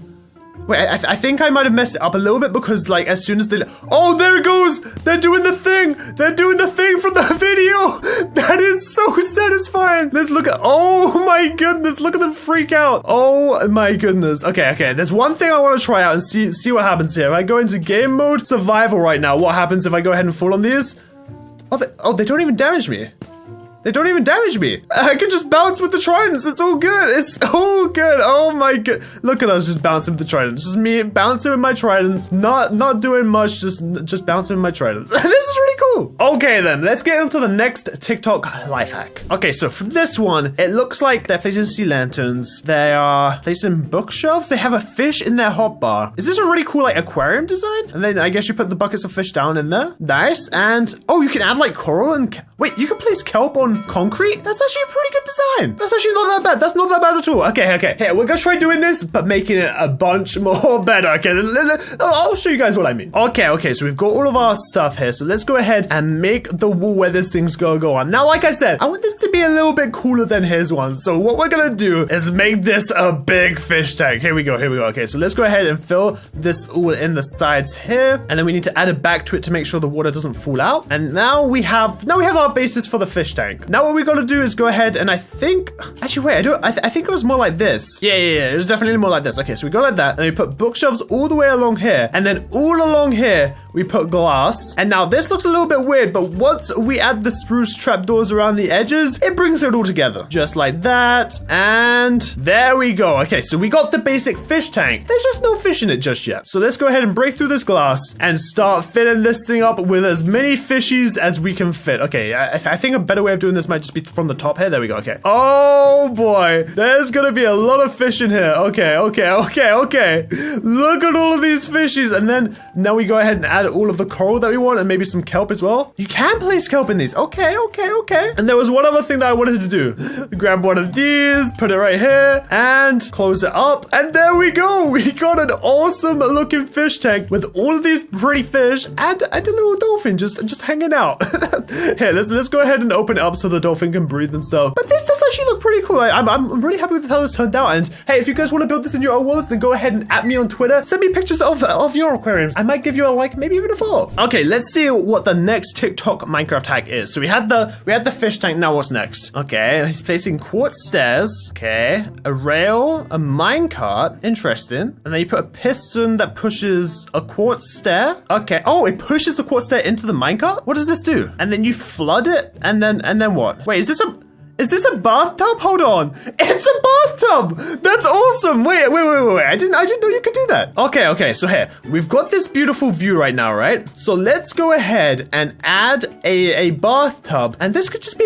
Wait, I think I might have messed it up a little bit because, like, as soon as they... Oh, there it goes! They're doing the thing! They're doing the thing from the video! That is so satisfying! Let's look at... Oh my goodness, look at them freak out! Oh my goodness. Okay, there's one thing I want to try out and see what happens here. If I go into game mode survival right now, what happens if I go ahead and fall on these? Oh, they don't even damage me. I can just bounce with the tridents. It's all good. Oh my god. Look at us just bouncing with the tridents. Just me bouncing with my tridents. Not doing much. Just bouncing with my tridents. This is really cool. Okay then, let's get into the next TikTok life hack. Okay, so for this one, it looks like they're placing sea lanterns. They are placing bookshelves. They have a fish in their hotbar. Is this a really cool like aquarium design? And then I guess you put the buckets of fish down in there. Nice. And oh, you can add like coral and wait, you can place kelp on concrete? That's actually a pretty good design. That's actually not that bad. That's not that bad at all. Okay. Here, we're gonna try doing this, but making it a bunch more better. Okay, I'll show you guys what I mean. Okay, so we've got all of our stuff here. So let's go ahead and make the wall where this thing's gonna go on. Now, like I said, I want this to be a little bit cooler than his one. So what we're gonna do is make this a big fish tank. Here we go. Okay, so let's go ahead and fill this all in the sides here. And then we need to add it back to it to make sure the water doesn't fall out. And now we have our basis for the fish tank. Now what we gotta do is go ahead and I think, actually wait, I think it was more like this. Yeah, it was definitely more like this. Okay, so we go like that and we put bookshelves all the way along here. And then all along here, we put glass. And now this looks a little bit weird, but once we add the spruce trapdoors around the edges, it brings it all together. Just like that. And there we go. Okay, so we got the basic fish tank. There's just no fish in it just yet. So let's go ahead and break through this glass and start filling this thing up with as many fishies as we can fit. Okay, I think a better way of doing this might just be from the top here. There we go. Okay. Oh boy, there's gonna be a lot of fish in here. Okay. Look at all of these fishies. And then now we go ahead and add all of the coral that we want and maybe some kelp as well. You can place kelp in these. Okay. And there was one other thing that I wanted to do. Grab one of these, put it right here and close it up. And there we go. We got an awesome looking fish tank with all of these pretty fish and a little dolphin just hanging out. Here, let's go ahead and open it up so the dolphin can breathe and stuff. But this does actually look pretty cool. I'm really happy with how this turned out. And hey, if you guys want to build this in your own worlds, then go ahead and at me on Twitter. Send me pictures of your aquariums. I might give you a like, maybe even a follow. Okay, let's see what the next TikTok Minecraft hack is. So we had the fish tank. Now what's next? Okay, he's placing quartz stairs. Okay, a rail, a minecart. Interesting. And then you put a piston that pushes a quartz stair. Okay. Oh, it pushes the quartz stair into the minecart. What does this do? And then you flood it. And then what? Wait, is Is this a bathtub? Hold on. It's a bathtub. That's awesome. Wait. I didn't know you could do that. Okay. So here, we've got this beautiful view right now, right? So let's go ahead and add a bathtub. And this could just be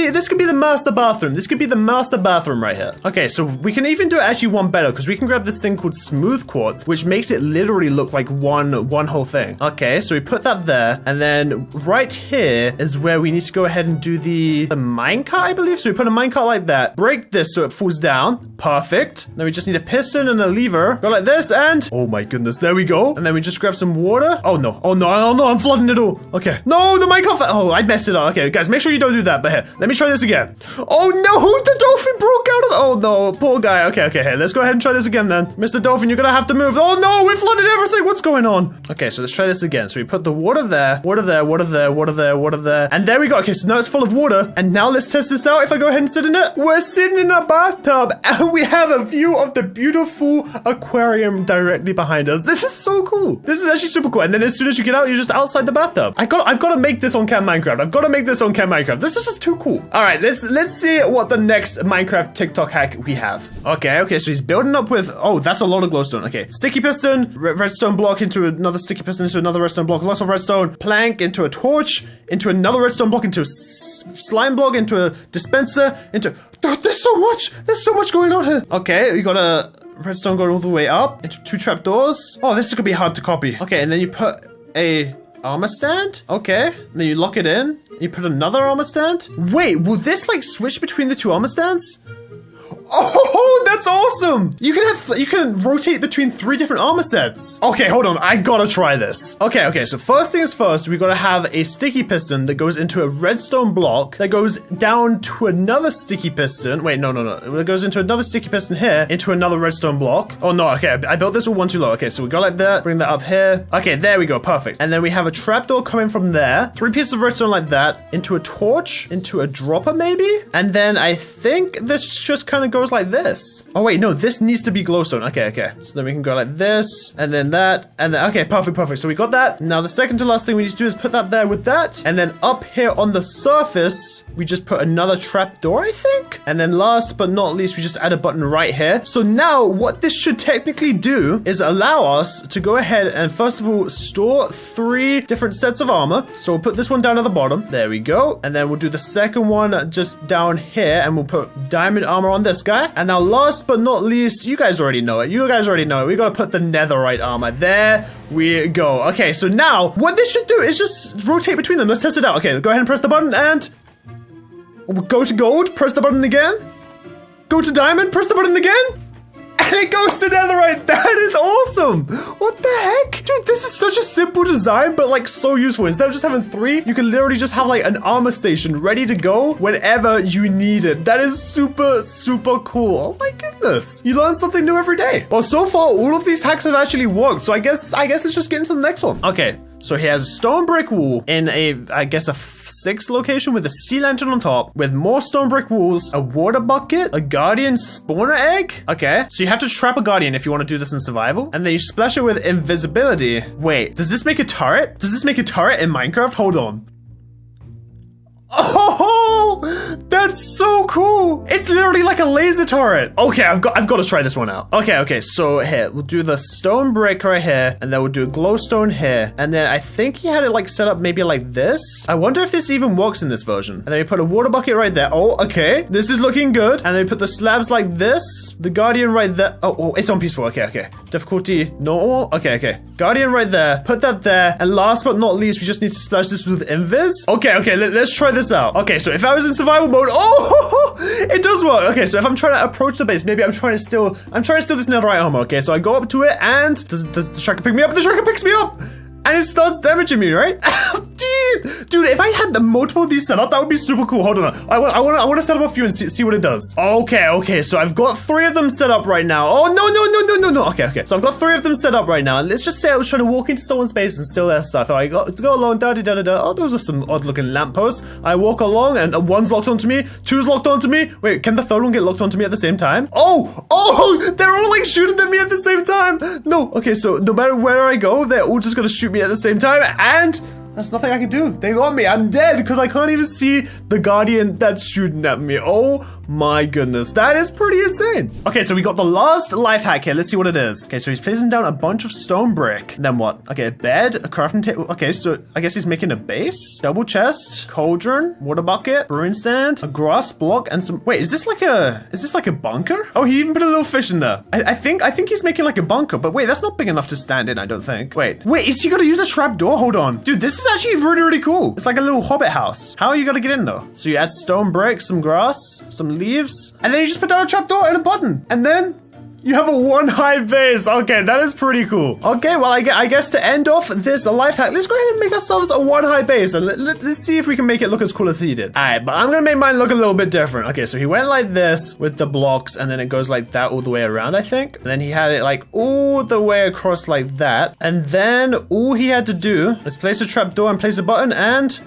this could be the master bathroom. This could be the master bathroom right here. Okay, so we can even do it actually one better because we can grab this thing called smooth quartz, which makes it literally look like one whole thing. Okay, so we put that there. And then right here is where we need to go ahead and do the minecart, I believe. So we put a minecart like that, break this so it falls down. Perfect. Then we just need a piston and a lever. Go like this and oh my goodness, there we go. And then we just grab some water. Oh no, I'm flooding it all. Okay. No, the minecart. Oh, I messed it up. Okay, guys, make sure you don't do that. But here, let me try this again. Oh no, the dolphin broke out of oh no, poor guy. Okay, hey, let's go ahead and try this again then. Mr. Dolphin, you're gonna have to move. Oh no, we flooded everything. What's going on? Okay, so let's try this again. So we put the water there, water there. And there we go. Okay, so now it's full of water. And now let's test this out. If I go ahead and sit in it, we're sitting in a bathtub and we have a view of the beautiful aquarium directly behind us. This is so cool. This is actually super cool. And then as soon as you get out, you're just outside the bathtub. I've got to make this on Camp Minecraft. I've got to make this on Camp Minecraft. This is just too cool. All right, let's see what the next Minecraft TikTok hack we have. Okay, so he's building up with, oh, that's a lot of glowstone. Okay, sticky piston, redstone block into another sticky piston, into another redstone block, lots of redstone, plank into a torch, into another redstone block, into a slime block, into a dispenser, into, there's so much going on here. Okay, we got a redstone going all the way up into 2 trapdoors. Oh, this is gonna be hard to copy. Okay, and then you put a armor stand. Okay, and then you lock it in. You put another armor stand. Wait, will this like switch between the 2 armor stands? Oh, that's awesome! You can rotate between 3 different armor sets. Okay, hold on. I gotta try this. Okay. So first things first, we gotta have a sticky piston that goes into a redstone block that goes down to another sticky piston. Wait, no. It goes into another sticky piston here, into another redstone block. Oh no, okay. I built this one too low. Okay, so we go like that. Bring that up here. Okay, there we go. Perfect. And then we have a trapdoor coming from there. 3 pieces of redstone like that. Into a torch. Into a dropper maybe. And then I think this just kind of goes like this. Oh wait, no, this needs to be glowstone. Okay. So then we can go like this, and then that, and then, okay, perfect. So we got that. Now the second to last thing we need to do is put that there with that. And then up here on the surface, we just put another trapdoor, I think. And then last but not least, we just add a button right here. So now what this should technically do is allow us to go ahead and first of all, store 3 different sets of armor. So we'll put this one down at the bottom. There we go. And then we'll do the second one just down here, and we'll put diamond armor on this guy. And now last but not least, you guys already know it. We gotta put the netherite armor. There we go. Okay, so now what this should do is just rotate between them. Let's test it out. Okay, go ahead and press the button and go to gold, press the button again. Go to diamond, press the button again. And it goes to netherite. That is awesome. What the heck? Dude, this is such a simple design, but like so useful. Instead of just having 3, you can literally just have like an armor station ready to go whenever you need it. That is super cool. Oh my goodness. You learn something new every day. Well, so far, all of these hacks have actually worked. So I guess let's just get into the next one. Okay. So he has a stone brick wall in I guess a 6 location with a sea lantern on top, with more stone brick walls, a water bucket, a guardian spawner egg. Okay, so you have to trap a guardian if you want to do this in survival, and then you splash it with invisibility. Wait, does this make a turret? Does this make a turret in Minecraft? Hold on. Oh, that's so cool. It's literally like a laser turret. Okay, I've got to try this one out. Okay, so here, we'll do the stone brick right here, and then we'll do glowstone here. And then I think he had it like set up maybe like this. I wonder if this even works in this version. And then we put a water bucket right there. Oh, okay. This is looking good. And then we put the slabs like this. The guardian right there. Oh, it's on peaceful. Okay. Difficulty normal. Okay. Guardian right there. Put that there. And last but not least, we just need to splash this with invis. Okay, let's try this out. Okay, so if I was in survival mode, it does work. Okay, so if I'm trying to approach the base, maybe I'm trying to steal this netherite armor. Okay, so I go up to it, and does the tracker pick me up? The tracker picks me up, and it starts damaging me, right? Dude, if I had the multiple of these set up, that would be super cool. Hold on, I want to set up a few and see what it does. Okay, so I've got 3 of them set up right now. Oh no. Okay, so I've got 3 of them set up right now, and let's just say I was trying to walk into someone's base and steal their stuff. I got to go along, da-da-da-da. Oh, those are some odd-looking lampposts. I walk along, and 1's locked onto me, 2's locked onto me. Wait, can the 3rd one get locked onto me at the same time? Oh, they're all like shooting at me at the same time. No, okay, so no matter where I go, they're all just gonna shoot me at the same time, and There's nothing I can do. They got me. I'm dead because I can't even see the guardian that's shooting at me. Oh my goodness. That is pretty insane. Okay, so we got the last life hack here. Let's see what it is. Okay, so he's placing down a bunch of stone brick. Then what? Okay, a bed, a crafting table. Okay, so I guess he's making a base. Double chest, cauldron, water bucket, brewing stand, a grass block, and some... Wait, is this like a bunker? Oh, he even put a little fish in there. I think he's making like a bunker, but wait, that's not big enough to stand in, I don't think. Wait, is he gonna use a trap door? Hold on. Dude, this is actually really, really cool. It's like a little hobbit house. How are you gonna get in though? So you add stone bricks, some grass, some leaves, and then you just put down a trap door and a button. And then you have a one-high base. Okay, that is pretty cool. Okay, well, I guess to end off this life hack, let's go ahead and make ourselves a one-high base. And let's see if we can make it look as cool as he did. All right, but I'm gonna make mine look a little bit different. Okay, so he went like this with the blocks, and then it goes like that all the way around, I think. And then he had it like all the way across like that. And then all he had to do is place a trap door and place a button, and...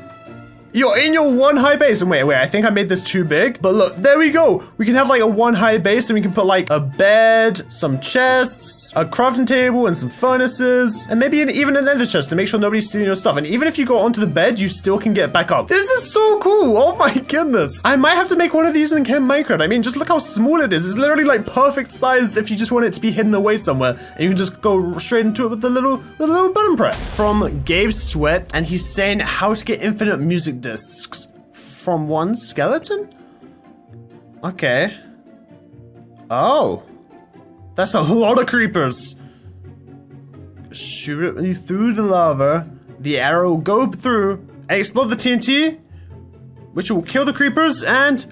you're in your one high base. And wait, I think I made this too big. But look, there we go. We can have like a one high base and we can put like a bed, some chests, a crafting table, and some furnaces. And maybe even an ender chest to make sure nobody's stealing your stuff. And even if you go onto the bed, you still can get back up. This is so cool. Oh my goodness. I might have to make one of these in Minecraft. I mean, just look how small it is. It's literally like perfect size if you just want it to be hidden away somewhere. And you can just go straight into it with the little button press. From Gabe Sweat, and he's saying how to get infinite music discs from one skeleton? Okay. Oh. That's a lot of creepers. Shoot it through the lava. The arrow will go through and explode the TNT, which will kill the creepers, and...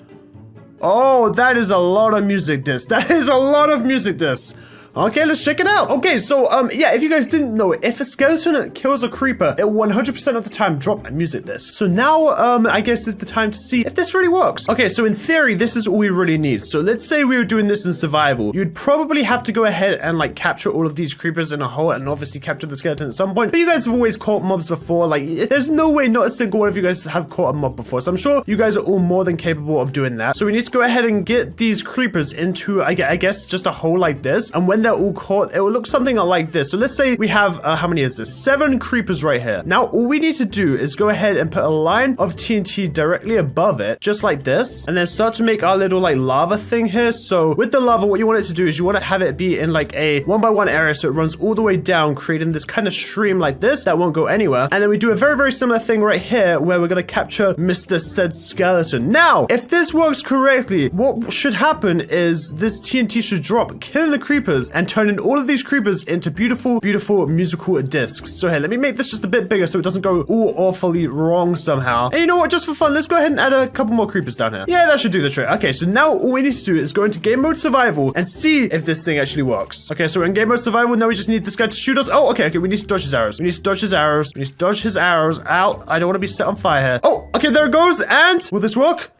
oh, that is a lot of music discs. That is a lot of music discs. Okay, let's check it out. Okay, so, yeah, if you guys didn't know, if a skeleton kills a creeper, it will 100% of the time drop a music disc. So now, I guess is the time to see if this really works. Okay, so in theory, this is all we really need. So let's say we were doing this in survival. You'd probably have to go ahead and, like, capture all of these creepers in a hole and obviously capture the skeleton at some point. But you guys have always caught mobs before. Like, there's no way not a single one of you guys have caught a mob before. So I'm sure you guys are all more than capable of doing that. So we need to go ahead and get these creepers into, I guess, just a hole like this. And when they're all caught, it will look something like this. So let's say we have, how many is this? 7 creepers right here. Now, all we need to do is go ahead and put a line of TNT directly above it, just like this, and then start to make our little, like, lava thing here. So with the lava, what you want it to do is you want to have it be in, like, a 1x1 area, so it runs all the way down, creating this kind of stream like this that won't go anywhere. And then we do a very, very similar thing right here, where we're going to capture Mr. Said Skeleton. Now, if this works correctly, what should happen is this TNT should drop, killing the creepers, and turning all of these creepers into beautiful, beautiful musical discs. So here, let me make this just a bit bigger so it doesn't go all awfully wrong somehow. And you know what, just for fun, let's go ahead and add a couple more creepers down here. Yeah, that should do the trick. Okay, so now all we need to do is go into game mode survival and see if this thing actually works. Okay, so we're in game mode survival. Now we just need this guy to shoot us. Oh, okay, we need to dodge his arrows. We need to dodge his arrows. We need to dodge his arrows. Ow, I don't want to be set on fire here. Oh, okay, there it goes. And will this work?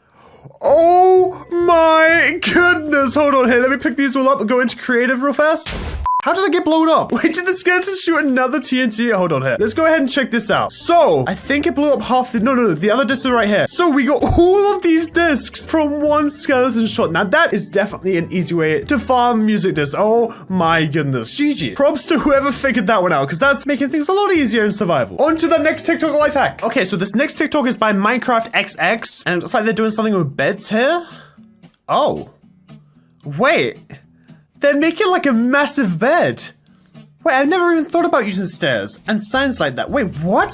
Oh my goodness. Hold on here. Let me pick these all up and go into creative real fast. How did I get blown up? Wait, did the skeleton shoot another TNT? Hold on here. Let's go ahead and check this out. So, I think it blew up half the... No, the other discs are right here. So, we got all of these discs from one skeleton shot. Now, that is definitely an easy way to farm music discs. Oh my goodness. GG. Props to whoever figured that one out, because that's making things a lot easier in survival. On to the next TikTok life hack. Okay, so this next TikTok is by Minecraft XX, and it looks like they're doing something with beds here. Oh. Wait. They're making like a massive bed. Wait, I've never even thought about using stairs and signs like that. Wait, what?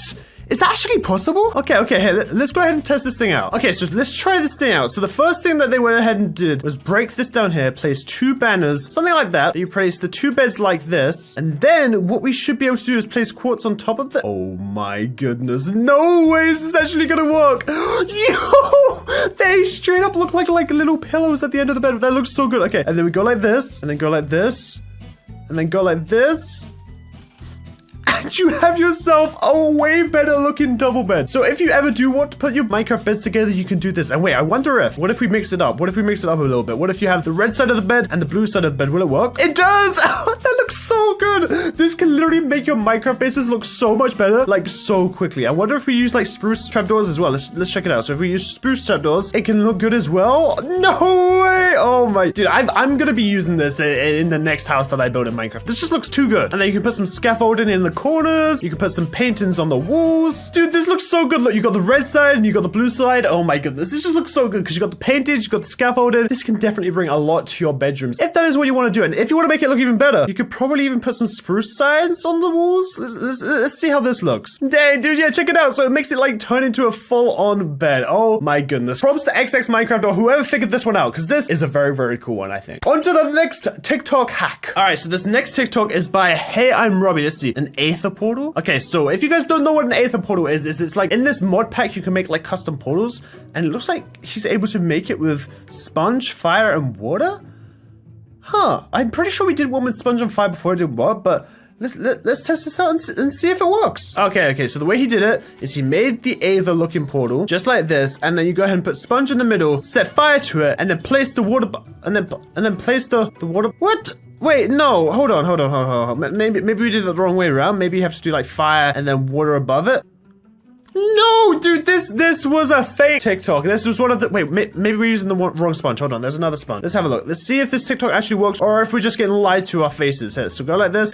Is that actually possible? Okay, here, let's go ahead and test this thing out. Okay, so let's try this thing out. So the first thing that they went ahead and did was break this down here, place 2 banners, something like that. You place the 2 beds like this, and then what we should be able to do is place quartz on top of the... Oh my goodness, no way is this actually gonna work. Yo, they straight up look like little pillows at the end of the bed. That looks so good. Okay, and then we go like this, and then go like this, and then go like this. And you have yourself a way better looking double bed. So if you ever do want to put your Minecraft beds together, you can do this. And wait, I wonder what if we mix it up? What if we mix it up a little bit? What if you have the red side of the bed and the blue side of the bed? Will it work? It does! That looks so good. This can literally make your Minecraft bases look so much better, like so quickly. I wonder if we use like spruce trapdoors as well. Let's check it out. So if we use spruce trapdoors, it can look good as well. No way! way. Oh my, dude, I'm gonna be using this in the next house that I build in Minecraft. This just looks too good. And then you can put some scaffolding in the corners. You can put some paintings on the walls. Dude, this looks so good. Look, you got the red side and you got the blue side. Oh my goodness, this just looks so good because you got the paintage, you got the scaffolding. This can definitely bring a lot to your bedrooms if that is what you want to do. And if you want to make it look even better, you could probably even put some spruce signs on the walls. Let's see how this looks. Dang, dude, yeah, check it out. So it makes it like turn into a full-on bed. Oh my goodness. Props to XX Minecraft or whoever figured this one out, because this is a very, very cool one, I think. On to the next TikTok hack. All right, so this next TikTok is by Hey, I'm Robbie. Let's see, an Aether portal. Okay, so if you guys don't know what an Aether portal is it's like in this mod pack you can make like custom portals, and it looks like he's able to make it with sponge, fire, and water. Huh, I'm pretty sure we did one with sponge and fire before I did what, but let's test this out and see if it works. Okay, so the way he did it is he made the Aether looking portal just like this, and then you go ahead and put sponge in the middle, set fire to it, and then place the water, and then place the water. What? Wait, no, hold on. Maybe we did it the wrong way around. Maybe you have to do like fire and then water above it. No, dude, this was a fake TikTok. This was one of the, wait, maybe we're using the wrong sponge. Hold on, there's another sponge. Let's have a look. Let's see if this TikTok actually works or if we're just getting lied to our faces here. So go like this,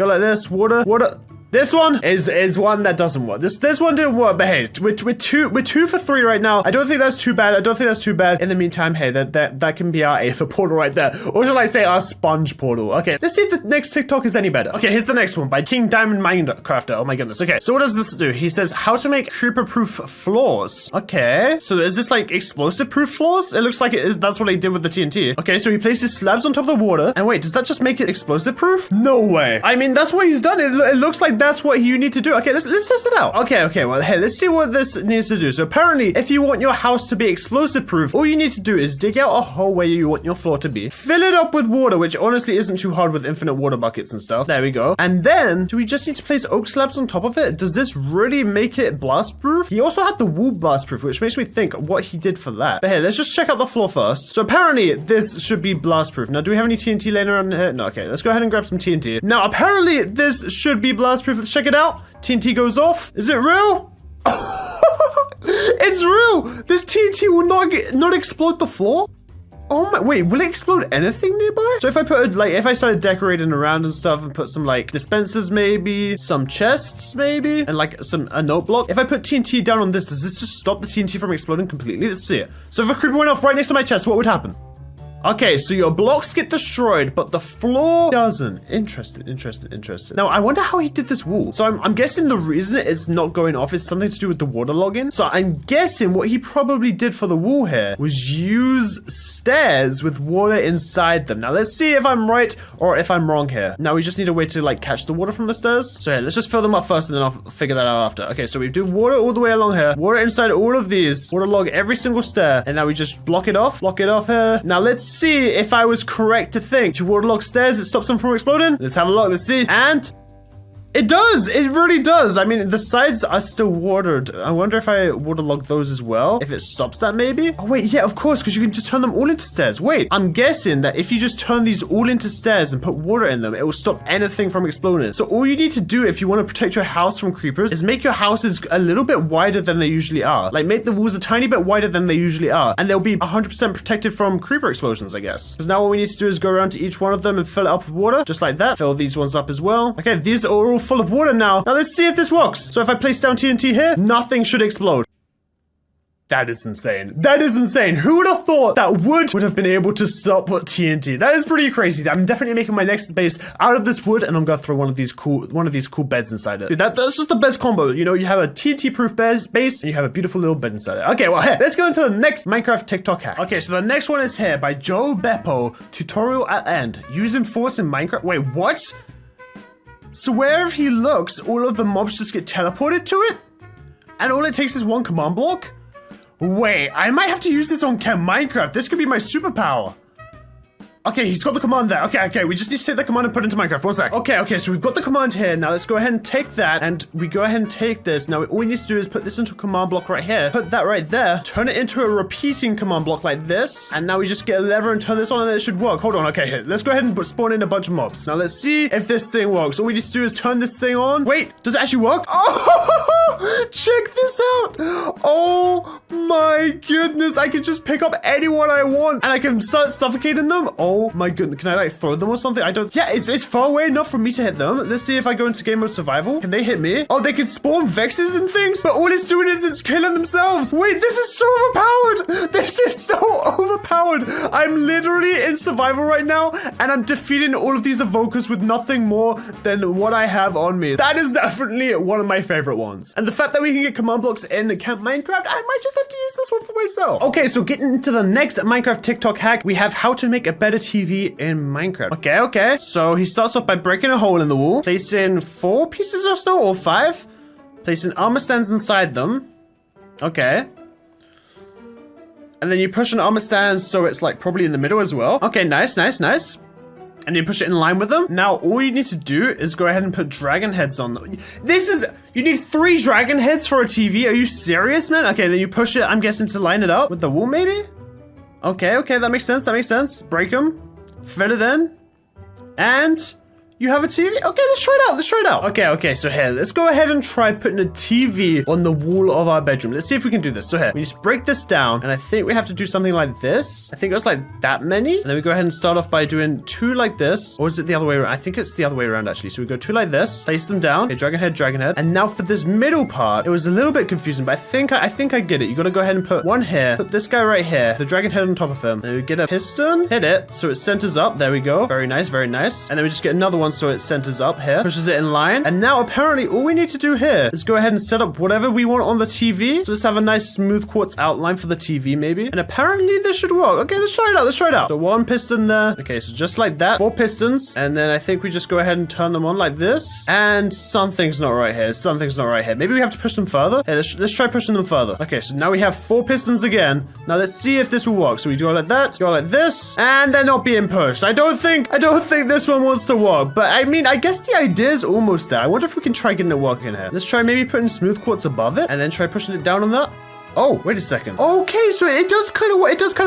water. This one is one that doesn't work. This one didn't work, but hey, we're two for three right now. I don't think that's too bad. In the meantime, hey, that can be our Aether portal right there. Or should I say our sponge portal? Okay, let's see if the next TikTok is any better. Okay, here's the next one by King Diamond Minecrafter. Oh my goodness. Okay, so what does this do? He says how to make creeper-proof floors. Okay, so is this like explosive-proof floors? It looks like that's what he did with the TNT. Okay, so he places slabs on top of the water. And wait, does that just make it explosive-proof? No way. I mean, that's what he's done. It looks like that's what you need to do. Okay, let's test it out. Okay, well, hey, let's see what this needs to do. So apparently, if you want your house to be explosive proof, all you need to do is dig out a hole where you want your floor to be, fill it up with water, which honestly isn't too hard with infinite water buckets and stuff. There we go. And then, do we just need to place oak slabs on top of it? Does this really make it blast proof? He also had the wool blast proof, which makes me think what he did for that. But hey, let's just check out the floor first. So apparently, this should be blast proof. Now, do we have any TNT laying around here? No, okay, let's go ahead and grab some TNT. Now, apparently, this should be blast proof. Let's check it out. TNT goes off. Is it real? It's real. This TNT will not explode the floor. Oh my, wait, will it explode anything nearby? So if I put if I started decorating around and stuff and put some like dispensers maybe, some chests maybe, and like a note block. If I put TNT down on this, does this just stop the TNT from exploding completely? Let's see it. So if a creeper went off right next to my chest, what would happen? Okay, so your blocks get destroyed, but the floor doesn't. Interesting. Now, I wonder how he did this wall. So I'm guessing the reason it's not going off is something to do with the water logging. So I'm guessing what he probably did for the wall here was use stairs with water inside them. Now, let's see if I'm right or if I'm wrong here. Now, we just need a way to like catch the water from the stairs. So yeah, let's just fill them up first and then I'll figure that out after. Okay, so we do water all the way along here. Water inside all of these. Water log every single stair. And now we just block it off here. Now, let's see if I was correct to think to waterlog stairs, it stops them from exploding. Let's have a look. Let's see. And it does. It really does. I mean, the sides are still watered. I wonder if I waterlog those as well. If it stops that, maybe. Oh, wait. Yeah, of course, because you can just turn them all into stairs. Wait, I'm guessing that if you just turn these all into stairs and put water in them, it will stop anything from exploding. So all you need to do if you want to protect your house from creepers is make your houses a little bit wider than they usually are. Like, make the walls a tiny bit wider than they usually are. And they'll be 100% protected from creeper explosions, I guess. Because now what we need to do is go around to each one of them and fill it up with water. Just like that. Fill these ones up as well. Okay, these are all full of water now. Now let's see if this works. So if I place down TNT here, nothing should explode. That is insane. That is insane. Who would have thought that wood would have been able to stop TNT? That is pretty crazy. I'm definitely making my next base out of this wood, and I'm gonna throw one of these cool beds inside it. Dude, that's just the best combo. You know, you have a TNT-proof base, and you have a beautiful little bed inside it. Okay, well, hey, let's go into the next Minecraft TikTok hack. Okay, so the next one is here by Joe Beppo. Tutorial at end. Using force in Minecraft. Wait, what? So wherever he looks, all of the mobs just get teleported to it? And all it takes is one command block? Wait, I might have to use this on Camp Minecraft. This could be my superpower. Okay, he's got the command there. Okay, we just need to take the command and put it into Minecraft. 1 sec. Okay, so we've got the command here. Now let's go ahead and take that, and we go ahead and take this. Now all we need to do is put this into a command block right here. Put that right there. Turn it into a repeating command block like this. And now we just get a lever and turn this on and it should work. Hold on, okay, here. Let's go ahead and spawn in a bunch of mobs. Now let's see if this thing works. All we need to do is turn this thing on. Wait, does it actually work? Oh! Check this out. Oh my goodness. I can just pick up anyone I want and I can start suffocating them. Oh my goodness. Can I like throw them or something? I don't. Yeah, it's far away enough for me to hit them. Let's see if I go into game mode survival. Can they hit me? Oh, they can spawn Vexes and things, but all it's doing is it's killing themselves. Wait, this is so overpowered. This is so overpowered. I'm literally in survival right now and I'm defeating all of these evokers with nothing more than what I have on me. That is definitely one of my favorite ones. And the fact that we can get command blocks in Camp Minecraft, I might just have to use this one for myself. Okay, so getting into the next Minecraft TikTok hack, we have how to make a better TV in Minecraft. Okay. So he starts off by breaking a hole in the wall, placing 4 pieces or so, or 5, placing armor stands inside them. Okay. And then you push an armor stand so it's like probably in the middle as well. Okay, nice. And you push it in line with them. Now, all you need to do is go ahead and put dragon heads on them. You need 3 dragon heads for a TV. Are you serious, man? Okay, then you push it, I'm guessing, to line it up with the wall, maybe? Okay, that makes sense. Break them, fit it in, and you have a TV? Okay, let's try it out. Okay, so here, let's go ahead and try putting a TV on the wall of our bedroom. Let's see if we can do this. So here, we just break this down, and I think we have to do something like this. I think it was like that many. And then we go ahead and start off by doing 2 like this. Or is it the other way around? I think it's the other way around, actually. So we go 2 like this, place them down. Okay, dragon head. And now for this middle part, it was a little bit confusing, but I think I get it. You gotta go ahead and put 1 here, put this guy right here, the dragon head on top of him. And we get a piston, hit it, so it centers up. There we go. Very nice. And then we just get another one so it centers up here, pushes it in line. And now apparently all we need to do here is go ahead and set up whatever we want on the TV. So let's have a nice smooth quartz outline for the TV maybe. And apparently this should work. Okay, let's try it out. So 1 piston there. Okay, so just like that, 4 pistons. And then I think we just go ahead and turn them on like this. And something's not right here. Maybe we have to push them further. Hey, let's try pushing them further. Okay, so now we have 4 pistons again. Now let's see if this will work. So we go like that, go like this, and they're not being pushed. I don't think this one wants to work, but I mean, I guess the idea is almost there. I wonder if we can try getting it working here. Let's try maybe putting smooth quartz above it and then try pushing it down on that. Oh, wait a second. Okay, so it does kind of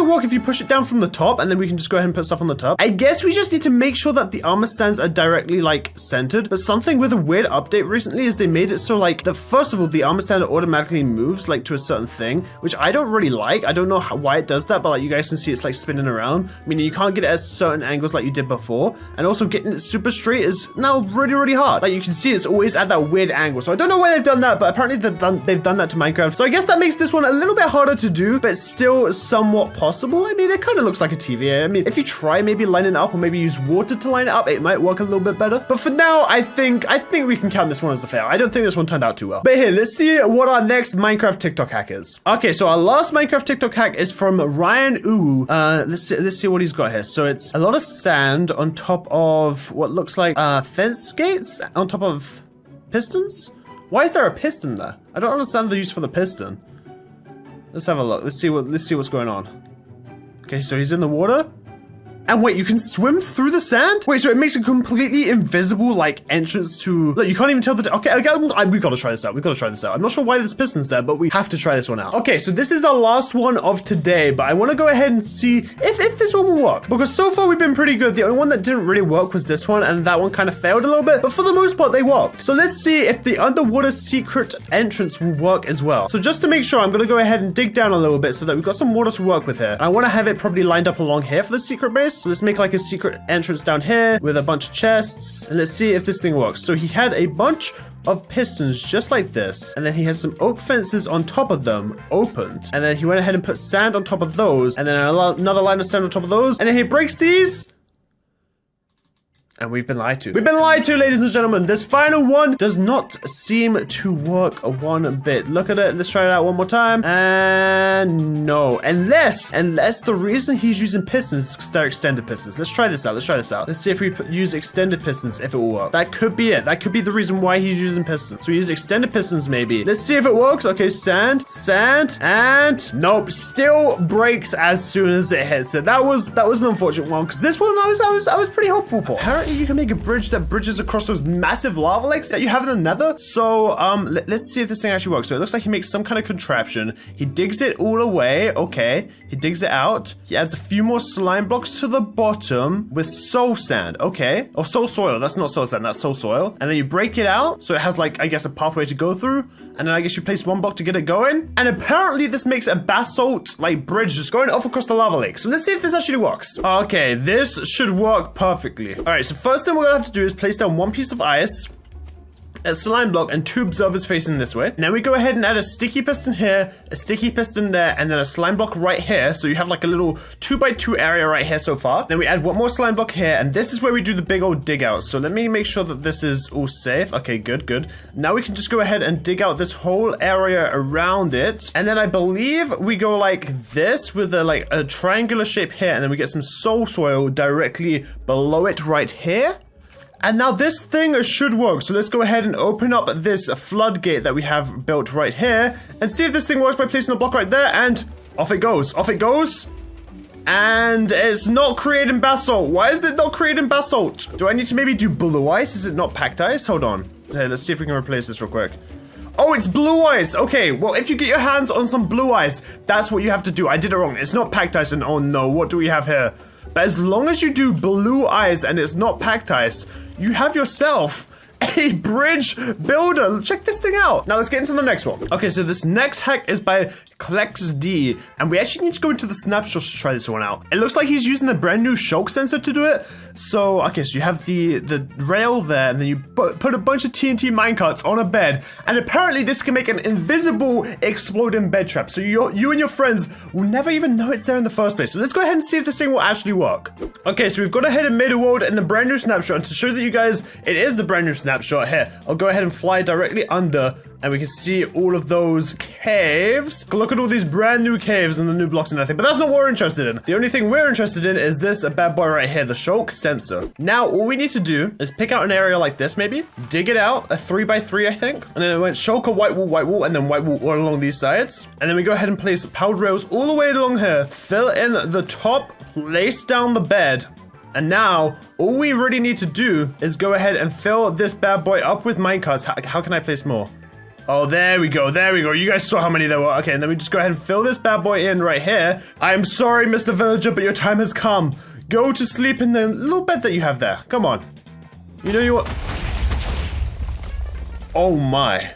work if you push it down from the top, and then we can just go ahead and put stuff on the top. I guess we just need to make sure that the armor stands are directly like centered. But something with a weird update recently is they made it so like first of all, the armor stand automatically moves like to a certain thing, which I don't really like. I don't know why it does that, but like you guys can see it's like spinning around, meaning you can't get it at certain angles like you did before. And also getting it super straight is now really hard. Like you can see it's always at that weird angle. So I don't know why they've done that, but apparently they've done that to Minecraft. So I guess that makes this one a little bit harder to do, but still somewhat possible. I mean, it kind of looks like a TV. I mean, if you try maybe lining it up or maybe use water to line it up, it might work a little bit better. But for now, I think we can count this one as a fail. I don't think this one turned out too well. But here, let's see what our next Minecraft TikTok hack is. Okay, so our last Minecraft TikTok hack is from Ryan Uwu. Let's see what he's got here. So it's a lot of sand on top of what looks like fence gates on top of pistons. Why is there a piston there? I don't understand the use for the piston. Let's have a look. Let's see what's going on. Okay, so he's in the water. And wait, you can swim through the sand? Wait, so it makes a completely invisible, like, entrance to... Look, you can't even tell the... Okay, we gotta try this out. I'm not sure why there's pistons there, but we have to try this one out. Okay, so this is our last one of today, but I want to go ahead and see if this one will work. Because so far we've been pretty good. The only one that didn't really work was this one, and that one kind of failed a little bit. But for the most part, they worked. So let's see if the underwater secret entrance will work as well. So just to make sure, I'm gonna go ahead and dig down a little bit so that we've got some water to work with here. And I want to have it probably lined up along here for the secret base. So let's make like a secret entrance down here with a bunch of chests, and let's see if this thing works. So he had a bunch of pistons just like this, and then he had some oak fences on top of them opened, and then he went ahead and put sand on top of those, and then another line of sand on top of those, and then he breaks these. And we've been lied to. We've been lied to, ladies and gentlemen. This final one does not seem to work one bit. Look at it. Let's try it out one more time. And no. Unless the reason he's using pistons is because they're extended pistons. Let's try this out. Let's see if we use extended pistons, if it will work. That could be it. That could be the reason why he's using pistons. So we use extended pistons maybe. Let's see if it works. Okay, sand, and nope. Still breaks as soon as it hits it. That was an unfortunate one, because this one I was pretty hopeful for. Apparently apparently you can make a bridge that bridges across those massive lava lakes that you have in the nether. So, let's see if this thing actually works. So it looks like he makes some kind of contraption. He digs it all away. Okay. He digs it out. He adds a few more slime blocks to the bottom with soul sand. Okay. Oh, soul soil. That's not soul sand. That's soul soil. And then you break it out. So it has like, I guess, a pathway to go through. And then I guess you place one block to get it going. And apparently this makes a basalt like bridge just going off across the lava lake. So let's see if this actually works. Okay, this should work perfectly. All right, so first thing we're gonna have to do is place down one piece of ice, a slime block, and 2 observers facing this way. Now we go ahead and add a sticky piston here, a sticky piston there, and then a slime block right here. So you have like a little 2x2 area right here so far. Then we add one more slime block here, and this is where we do the big old dig out. So let me make sure that this is all safe. Okay, good, good. Now we can just go ahead and dig out this whole area around it. And then I believe we go like this with a triangular shape here, and then we get some soul soil directly below it right here. And now this thing should work. So let's go ahead and open up this floodgate that we have built right here and see if this thing works by placing a block right there, and off it goes. Off it goes. And it's not creating basalt. Why is it not creating basalt? Do I need to maybe do blue ice? Is it not packed ice? Hold on. Hey, let's see if we can replace this real quick. Oh, it's blue ice. Okay, well, if you get your hands on some blue ice, that's what you have to do. I did it wrong. It's not packed ice, and oh no, what do we have here? But as long as you do blue ice and it's not packed ice, you have yourself a bridge builder. Check this thing out. Now let's get into the next one. Okay, so this next hack is by ClexD, and we actually need to go into the snapshot to try this one out. It looks like he's using the brand new shulk sensor to do it. So, okay, so you have the rail there, and then you put a bunch of TNT minecarts on a bed, and apparently this can make an invisible exploding bed trap. So you and your friends will never even know it's there in the first place. So let's go ahead and see if this thing will actually work. Okay, so we've gone ahead and made a world in the brand new snapshot, and to show that you guys it is the brand new snapshot here, I'll go ahead and fly directly under, and we can see all of those caves. Look at all these brand new caves and the new blocks and everything, but that's not what we're interested in. The only thing we're interested in is this bad boy right here, the shulk sensor. Now, all we need to do is pick out an area like this, maybe, dig it out, a 3x3, I think, and then it went shulk, white wall, and then white wall all along these sides. And then we go ahead and place powered rails all the way along here, fill in the top, place down the bed. And now, all we really need to do is go ahead and fill this bad boy up with minecarts. How can I place more? Oh, there we go, there we go. You guys saw how many there were. Okay, and then we just go ahead and fill this bad boy in right here. I'm sorry, Mr. Villager, but your time has come. Go to sleep in the little bed that you have there. Come on. You know you want... Oh my.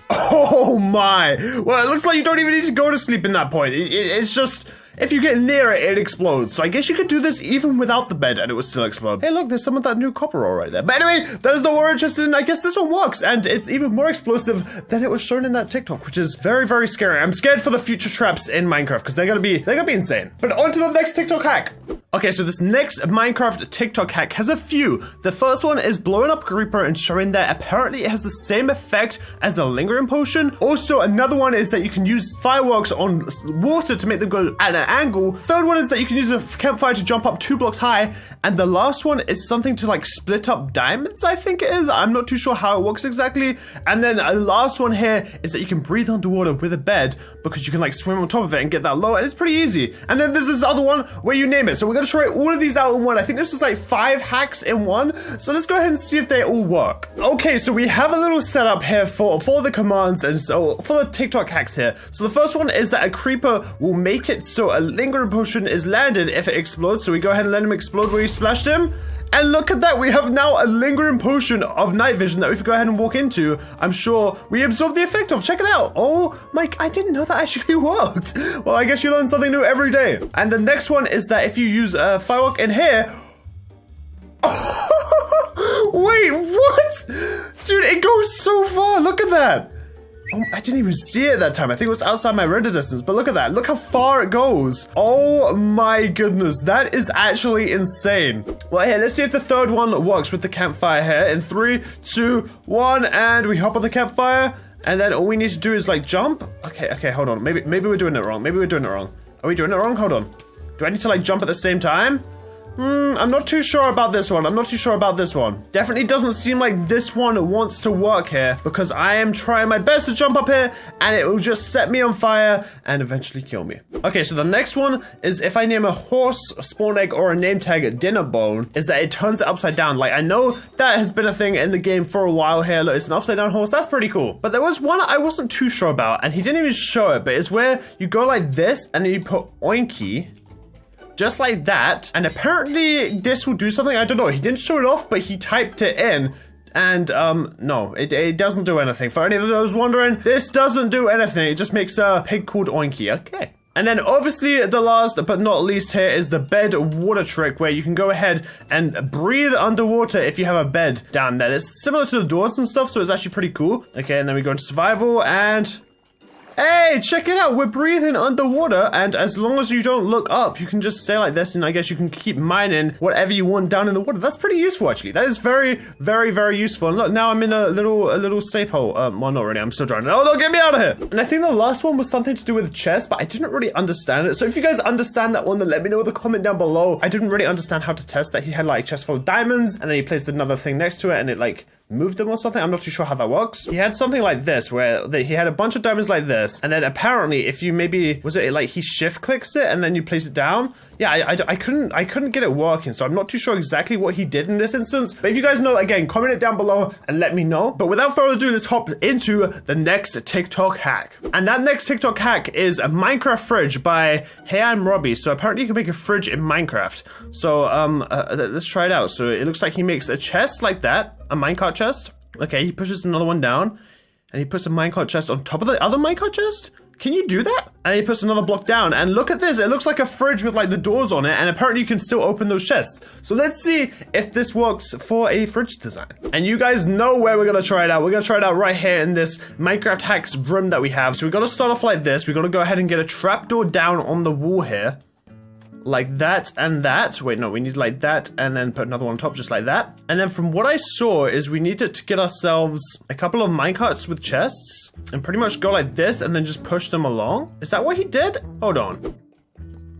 Oh my. Well, it looks like you don't even need to go to sleep in that point. It's just... If you get near it, it explodes. So I guess you could do this even without the bed and it would still explode. Hey, look, there's some of that new copper ore right there. But anyway, that is not what we're interested in. I guess this one works, and it's even more explosive than it was shown in that TikTok, which is very, very scary. I'm scared for the future traps in Minecraft because they're gonna be insane. But on to the next TikTok hack. Okay, so this next Minecraft TikTok hack has a few. The first one is blowing up Creeper and showing that apparently it has the same effect as a lingering potion. Also, another one is that you can use fireworks on water to make them go at an angle. Third one is that you can use a campfire to jump up 2 blocks high. And the last one is something to like split up diamonds, I think it is. I'm not too sure how it works exactly. And then the last one here is that you can breathe underwater with a bed because you can like swim on top of it and get that low, and it's pretty easy. And then there's this other one where you name it. So we're gonna try all of these out in one. I think this is like 5 hacks in one. So let's go ahead and see if they all work. Okay, so we have a little setup here for the commands and so for the TikTok hacks here. So the first one is that a creeper will make it so a lingering potion is landed if it explodes. So we go ahead and let him explode where we splashed him. And look at that, we have now a lingering potion of night vision that we can go ahead and walk into. I'm sure we absorb the effect of. Check it out. Oh, Mike, I didn't know that actually worked. Well, I guess you learn something new every day. And the next one is that if you use a firework in here... Wait, what? Dude, it goes so far. Look at that. Oh, I didn't even see it that time. I think it was outside my render distance, but look at that. Look how far it goes. Oh my goodness. That is actually insane. Well, here, let's see if the third one works with the campfire here. In 3, 2, 1, and we hop on the campfire. And then all we need to do is like jump. Okay, hold on. Maybe we're doing it wrong. Maybe we're doing it wrong. Are we doing it wrong? Hold on. Do I need to like jump at the same time? I'm not too sure about this one. Definitely doesn't seem like this one wants to work here because I am trying my best to jump up here and it will just set me on fire and eventually kill me. Okay, so the next one is if I name a horse, a spawn egg, or a name tag dinner bone, is that it turns it upside down. Like, I know that has been a thing in the game for a while here. Look, it's an upside down horse. That's pretty cool. But there was one I wasn't too sure about and he didn't even show it, but it's where you go like this and then you put oinky. Just like that, and apparently this will do something. I don't know, he didn't show it off, but he typed it in, and no, it doesn't do anything. For any of those wondering, this doesn't do anything. It just makes a pig called Oinky. Okay. And then obviously the last but not least here is the bed water trick, where you can go ahead and breathe underwater if you have a bed down there. It's similar to the doors and stuff, so it's actually pretty cool. Okay, and then we go into survival and... Hey, check it out, we're breathing underwater, and as long as you don't look up, you can just stay like this, and I guess you can keep mining whatever you want down in the water. That's pretty useful, actually. That is very, very, very useful. And look, now I'm in a little safe hole. Well, not really, I'm still drowning. Oh, no, get me out of here! And I think the last one was something to do with chess, but I didn't really understand it. So if you guys understand that one, then let me know in the comment down below. I didn't really understand how to test that. He had like a chest full of diamonds, and then he placed another thing next to it, and it like moved them or something. I'm not too sure how that works. He had something like this where he had a bunch of diamonds like this, and then apparently if you maybe, was it like he shift clicks it and then you place it down? Yeah, I couldn't get it working, so I'm not too sure exactly what he did in this instance. But if you guys know, again, comment it down below and let me know. But without further ado, let's hop into the next TikTok hack. And that next TikTok hack is a Minecraft fridge by Henwy. So apparently you can make a fridge in Minecraft. So let's try it out. So it looks like he makes a chest like that, a minecart chest. Okay, he pushes another one down and he puts a minecart chest on top of the other minecart chest. Can you do that? And he puts another block down, and look at this. It looks like a fridge with like the doors on it, and apparently you can still open those chests. So let's see if this works for a fridge design. And you guys know where we're gonna try it out. We're gonna try it out right here in this Minecraft hacks room that we have. So we're gonna start off like this. We're gonna go ahead and get a trapdoor down on the wall here. Like that and that. Wait, no, we need like that and then put another one on top just like that. And then from what I saw is we needed to get ourselves a couple of minecarts with chests and pretty much go like this and then just push them along. Is that what he did? Hold on.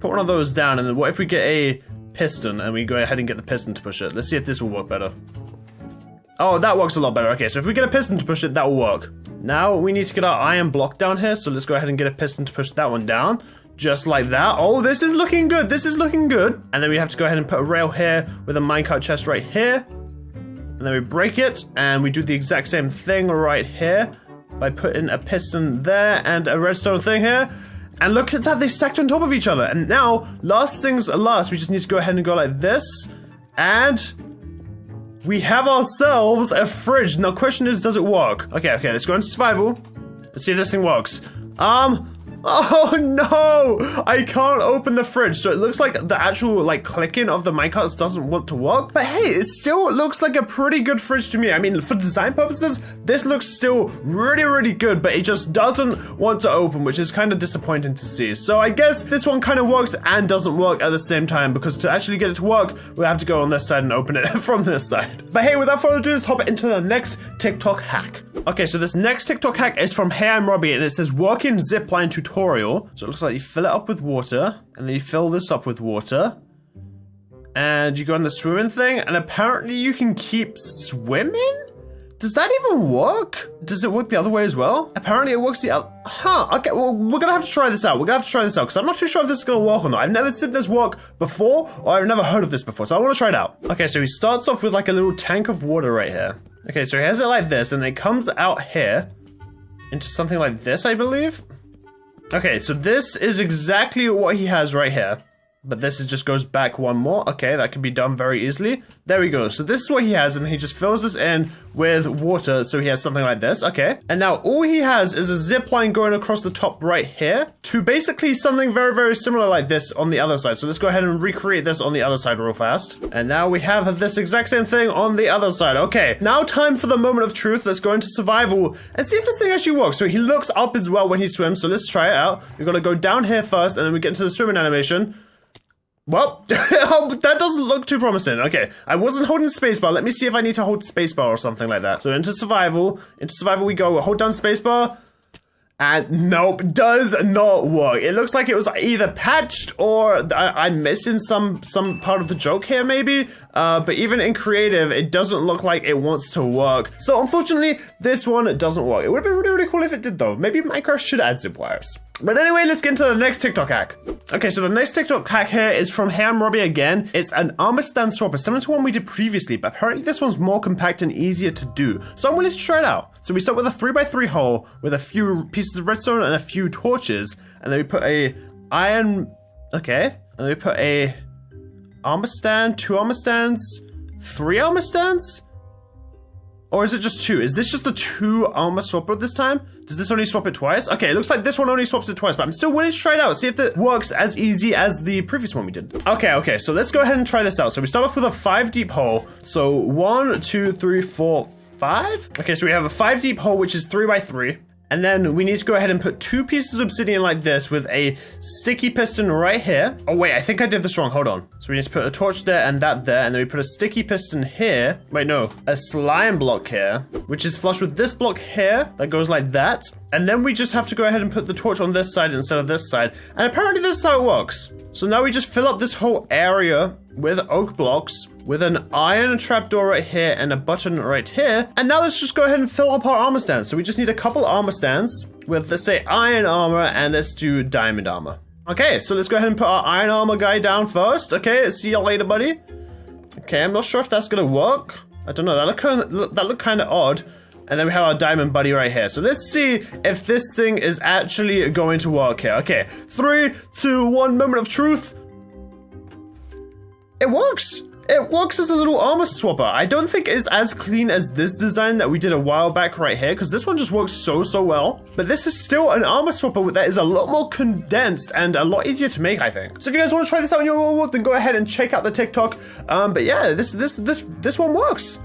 Put one of those down, and then what if we get a piston and we go ahead and get the piston to push it? Let's see if this will work better. Oh, that works a lot better. Okay, so if we get a piston to push it, that will work. Now we need to get our iron block down here, so let's go ahead and get a piston to push that one down. Just like that. Oh, this is looking good. This is looking good. And then we have to go ahead and put a rail here with a minecart chest right here. And then we break it, and we do the exact same thing right here by putting a piston there and a redstone thing here. And look at that, they stacked on top of each other. And now, last things last, we just need to go ahead and go like this. And we have ourselves a fridge. Now, question is, does it work? Okay, let's go into survival. Let's see if this thing works. Oh no! I can't open the fridge, so it looks like the actual like clicking of the minecarts doesn't want to work. But hey, it still looks like a pretty good fridge to me. I mean, for design purposes, this looks still really, really good, but it just doesn't want to open, which is kind of disappointing to see. So I guess this one kind of works and doesn't work at the same time, because to actually get it to work, we'll have to go on this side and open it from this side. But hey, without further ado, let's hop into the next TikTok hack. Okay, so this next TikTok hack is from Henwy, and it says working zipline tutorial. So it looks like you fill it up with water, and then you fill this up with water, and you go on the swimming thing, and apparently you can keep swimming? Does that even work? Does it work the other way as well? Apparently it works the other... Huh, okay, well, we're gonna have to try this out. Because I'm not too sure if this is gonna work or not. I've never seen this work before, or I've never heard of this before, so I wanna try it out. Okay, so he starts off with like a little tank of water right here. Okay, so he has it like this, and it comes out here into something like this, I believe. Okay, so this is exactly what he has right here. But this just goes back one more. Okay, that can be done very easily. There we go. So this is what he has, and he just fills this in with water, so he has something like this. Okay. And now all he has is a zip line going across the top right here to basically something very, very similar like this on the other side. So let's go ahead and recreate this on the other side real fast. And now we have this exact same thing on the other side. Okay, now time for the moment of truth. Let's go into survival and see if this thing actually works. So he looks up as well when he swims, so let's try it out. We're gonna go down here first, and then we get into the swimming animation. Well, that doesn't look too promising. Okay, I wasn't holding spacebar. Let me see if I need to hold spacebar or something like that. So into survival we go. Hold down spacebar. And nope, does not work. It looks like it was either patched or I'm missing some part of the joke here maybe. But even in creative, it doesn't look like it wants to work. So unfortunately, this one doesn't work. It would have been really cool if it did though. Maybe Minecraft should add zip wires. But anyway, let's get into the next TikTok hack. Okay, so the next TikTok hack here is from Henwy again. It's an armor stand swapper, similar to one we did previously, but apparently this one's more compact and easier to do. So I'm willing to try it out. So we start with a 3x3 hole with a few pieces of redstone and a few torches, and then we put a iron, okay, and then we put a armor stand, 2 armor stands, 3 armor stands? Or is it just 2? Is this just the 2 armor swapper this time? Does this only swap it twice? Okay, it looks like this one only swaps it twice, but I'm still willing to try it out. See if it works as easy as the previous one we did. Okay, so let's go ahead and try this out. So we start off with a 5 deep hole. So 1, 2, 3, 4, 5. Okay, so we have a 5 deep hole, which is 3x3. And then we need to go ahead and put 2 pieces of obsidian like this with a sticky piston right here. Oh wait, I think I did this wrong, hold on. So we need to put a torch there and that there, and then we put a sticky piston here. Wait, no, a slime block here, which is flush with this block here, that goes like that. And then we just have to go ahead and put the torch on this side instead of this side. And apparently this is how it works. So now we just fill up this whole area with oak blocks, with an iron trapdoor right here and a button right here. And now let's just go ahead and fill up our armor stands. So we just need a couple armor stands with, let's say, iron armor, and let's do diamond armor. Okay, so let's go ahead and put our iron armor guy down first. Okay, see you later, buddy. Okay, I'm not sure if that's gonna work. I don't know, that looked kind of odd. And then we have our diamond buddy right here. So let's see if this thing is actually going to work here. Okay, 3, 2, 1, moment of truth. It works. It works as a little armor swapper. I don't think it's as clean as this design that we did a while back right here, because this one just works so well. But this is still an armor swapper that is a lot more condensed and a lot easier to make, I think. So if you guys want to try this out in your own world, then go ahead and check out the TikTok. But yeah, this one works.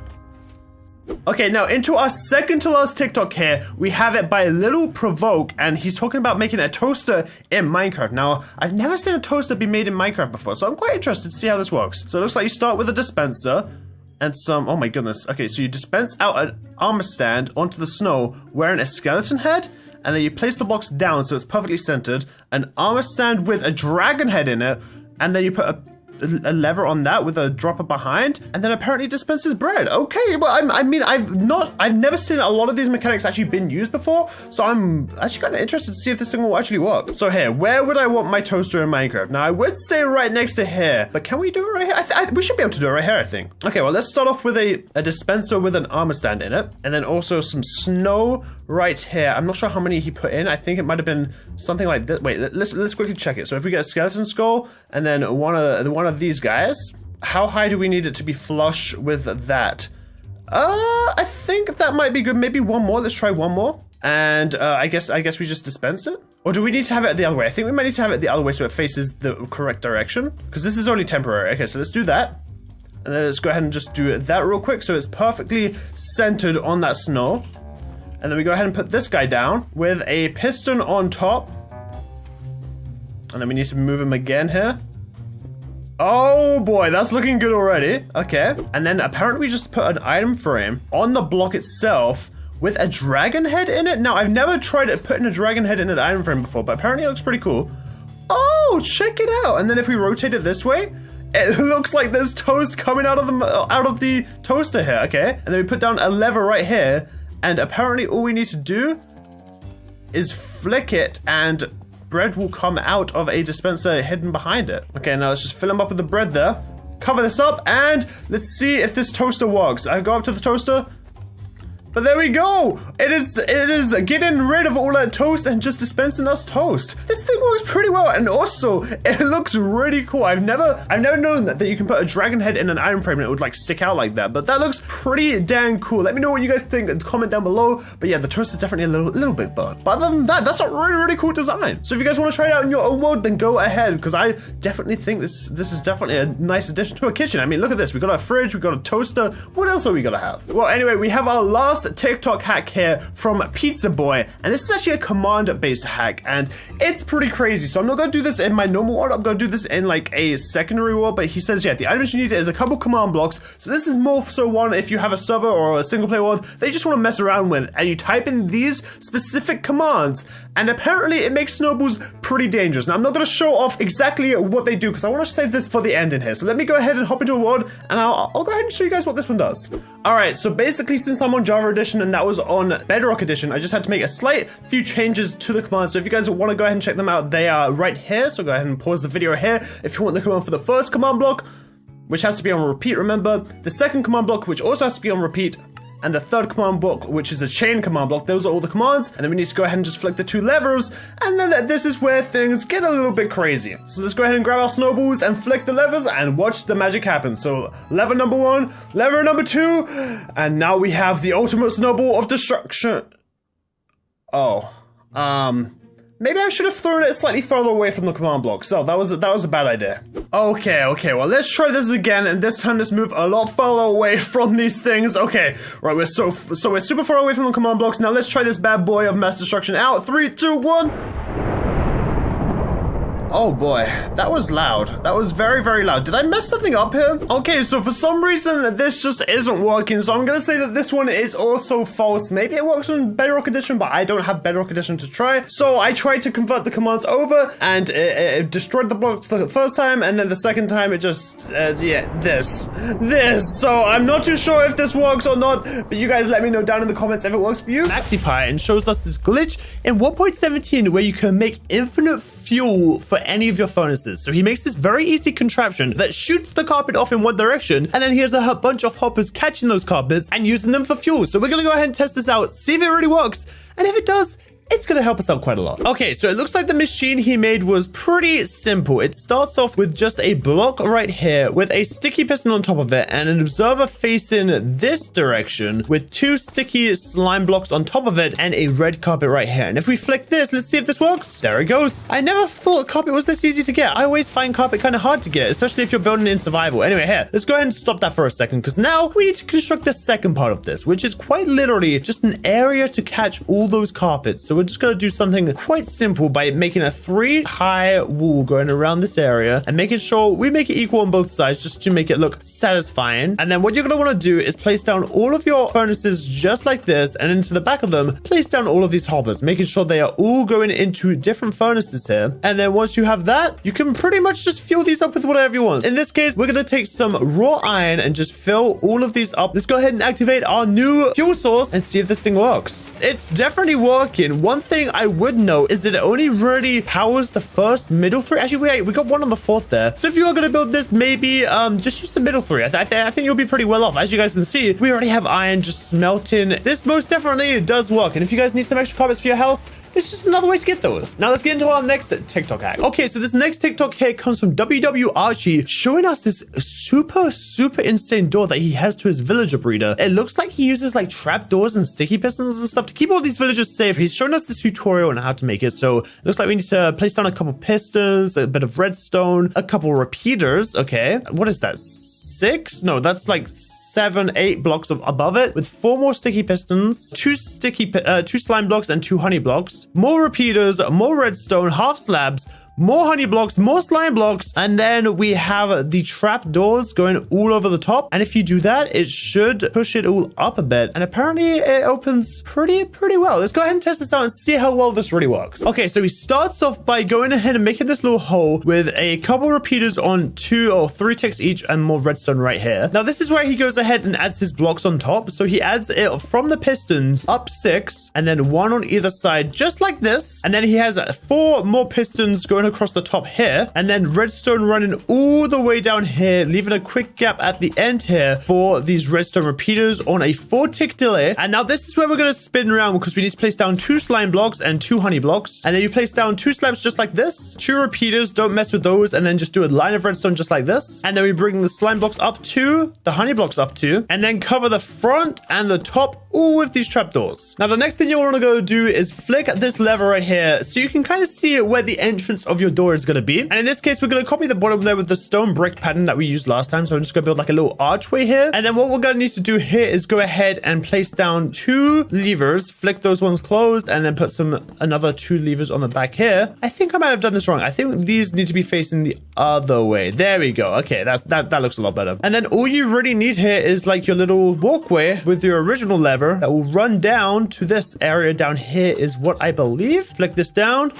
Okay, now into our second to last TikTok here, we have it by Little Provoke, and he's talking about making a toaster in Minecraft. Now, I've never seen a toaster be made in Minecraft before, so I'm quite interested to see how this works. So it looks like you start with a dispenser and some, oh my goodness. Okay, so you dispense out an armor stand onto the snow wearing a skeleton head, and then you place the blocks down so it's perfectly centered, an armor stand with a dragon head in it, and then you put a lever on that with a dropper behind, and then apparently dispenses bread. Okay, well, I mean, I've never seen a lot of these mechanics actually been used before, so I'm actually kind of interested to see if this thing will actually work. So here, where would I want my toaster in Minecraft? Now, I would say right next to here, but can we do it right here? We should be able to do it right here, I think. Okay, well, let's start off with a dispenser with an armor stand in it, and then also some snow right here. I'm not sure how many he put in. I think it might have been something like this. Wait, let's quickly check it. So if we get a skeleton skull, and then one of these guys, how high do we need it to be flush with that? I think that might be good. Maybe one more. Let's try one more. And I guess we just dispense it. Or do we need to have it the other way? I think we might need to have it the other way so it faces the correct direction, because this is only temporary. Okay, so let's do that. And then let's go ahead and just do that real quick so it's perfectly centered on that snow. And then we go ahead and put this guy down with a piston on top. And then we need to move him again here. Oh boy, that's looking good already. Okay. And then apparently we just put an item frame on the block itself with a dragon head in it. Now, I've never tried putting a dragon head in an item frame before, but apparently it looks pretty cool. Oh, check it out. And then if we rotate it this way, it looks like there's toast coming out of the toaster here. Okay. And then we put down a lever right here. And apparently all we need to do is flick it and bread will come out of a dispenser hidden behind it. Okay, now let's just fill them up with the bread there. Cover this up and let's see if this toaster works. I go up to the toaster. But there we go! It is getting rid of all that toast and just dispensing us toast. This thing works pretty well, and also it looks really cool. I've never known that you can put a dragon head in an iron frame and it would like stick out like that. But that looks pretty dang cool. Let me know what you guys think and comment down below. But yeah, the toast is definitely a little bit burnt. But other than that, that's a really cool design. So if you guys want to try it out in your own world, then go ahead, because I definitely think this is definitely a nice addition to a kitchen. I mean, look at this. We got a fridge, we got a toaster. What else are we gonna have? Well, anyway, we have our last last TikTok hack here from Pizza Boy, and this is actually a command-based hack, and it's pretty crazy. So I'm not going to do this in my normal world, I'm going to do this in like a secondary world, but he says, yeah, the items you need is a couple command blocks. So this is more so one if you have a server or a single player world that you just want to mess around with, and you type in these specific commands, and apparently it makes snowballs pretty dangerous. Now I'm not going to show off exactly what they do because I want to save this for the end in here. So let me go ahead and hop into a world, and I'll go ahead and show you guys what this one does. Alright, so basically since I'm on Java Edition and that was on Bedrock Edition, I just had to make a slight few changes to the commands. So if you guys want to go ahead and check them out, they are right here. So go ahead and pause the video here if you want the command for the first command block, which has to be on repeat, remember. The second command block, which also has to be on repeat, and the third command block, which is a chain command block. Those are all the commands, and then we need to go ahead and just flick the two levers, and then this is where things get a little bit crazy. So let's go ahead and grab our snowballs and flick the levers and watch the magic happen. So lever number 1, lever number 2, and now we have the ultimate snowball of destruction. Oh, maybe I should have thrown it slightly further away from the command block. So that was a bad idea. Okay, well, let's try this again, and this time let's move a lot further away from these things. Okay, right, we're super far away from the command blocks. Now let's try this bad boy of mass destruction out. 3, 2, 1. Oh boy, that was loud. That was very, very loud. Did I mess something up here? Okay, so for some reason, this just isn't working. So I'm gonna say that this one is also false. Maybe it works on Bedrock Edition, but I don't have Bedrock Edition to try. So I tried to convert the commands over, and it destroyed the blocks the first time, and then the second time it just, yeah, this. So I'm not too sure if this works or not, but you guys let me know down in the comments if it works for you. MaxiPie and shows us this glitch in 1.17 where you can make infinite fuel for any of your furnaces. So he makes this very easy contraption that shoots the carpet off in one direction, and then he has a bunch of hoppers catching those carpets and using them for fuel. So we're gonna go ahead and test this out, see if it really works, and if it does, it's gonna help us out quite a lot. Okay, so it looks like the machine he made was pretty simple. It starts off with just a block right here with a sticky piston on top of it and an observer facing this direction with 2 sticky slime blocks on top of it and a red carpet right here. And if we flick this, let's see if this works. There it goes. I never thought carpet was this easy to get. I always find carpet kind of hard to get, especially if you're building in survival. Anyway, here, let's go ahead and stop that for a second, because now we need to construct the second part of this, which is quite literally just an area to catch all those carpets. So we're just going to do something quite simple by making a 3-high wall going around this area and making sure we make it equal on both sides just to make it look satisfying. And then what you're going to want to do is place down all of your furnaces just like this, and into the back of them, place down all of these hoppers, making sure they are all going into different furnaces here. And then once you have that, you can pretty much just fill these up with whatever you want. In this case, we're going to take some raw iron and just fill all of these up. Let's go ahead and activate our new fuel source and see if this thing works. It's definitely working. One thing I would note is that it only really powers the first middle 3. Actually, wait, we got one on the 4th there. So if you are going to build this, maybe just use the middle 3. I think you'll be pretty well off. As you guys can see, we already have iron just smelting. This most definitely does work. And if you guys need some extra carpets for your house, it's just another way to get those. Now let's get into our next TikTok hack. Okay, so this next TikTok hack comes from WW Archie, showing us this super insane door that he has to his villager breeder. It looks like he uses like trap doors and sticky pistons and stuff to keep all these villagers safe. He's showing us the tutorial on how to make it. So it looks like we need to place down a couple pistons, a bit of redstone, a couple repeaters. Okay, what is that? 6? No, that's like 7, 8 blocks above it, with 4 more sticky pistons, 2 slime blocks, and 2 honey blocks, more repeaters, more redstone, half slabs, more honey blocks, more slime blocks, and then we have the trap doors going all over the top. And if you do that, it should push it all up a bit. And apparently it opens pretty well. Let's go ahead and test this out and see how well this really works. Okay, so he starts off by going ahead and making this little hole with a couple repeaters on 2 or 3 ticks each and more redstone right here. Now this is where he goes ahead and adds his blocks on top. So he adds it from the pistons up 6 and then 1 on either side, just like this. And then he has 4 more pistons going across the top here, and then redstone running all the way down here, leaving a quick gap at the end here for these redstone repeaters on a 4-tick delay. And now this is where we're going to spin around, because we need to place down 2 slime blocks and 2 honey blocks, and then you place down 2 slabs just like this, 2 repeaters, don't mess with those, and then just do a line of redstone just like this. And then we bring the slime blocks up to the honey blocks up to, and then cover the front and the top all of these trapdoors. Now, the next thing you want to go do is flick this lever right here so you can kind of see where the entrance of your door is going to be. And in this case, we're going to copy the bottom there with the stone brick pattern that we used last time. So I'm just going to build like a little archway here. And then what we're going to need to do here is go ahead and place down 2 levers, flick those ones closed, and then put another 2 levers on the back here. I think I might have done this wrong. I think these need to be facing the other way. There we go. Okay, that looks a lot better. And then all you really need here is like your little walkway with your original lever that will run down to this area down here is what I believe. Flick this down.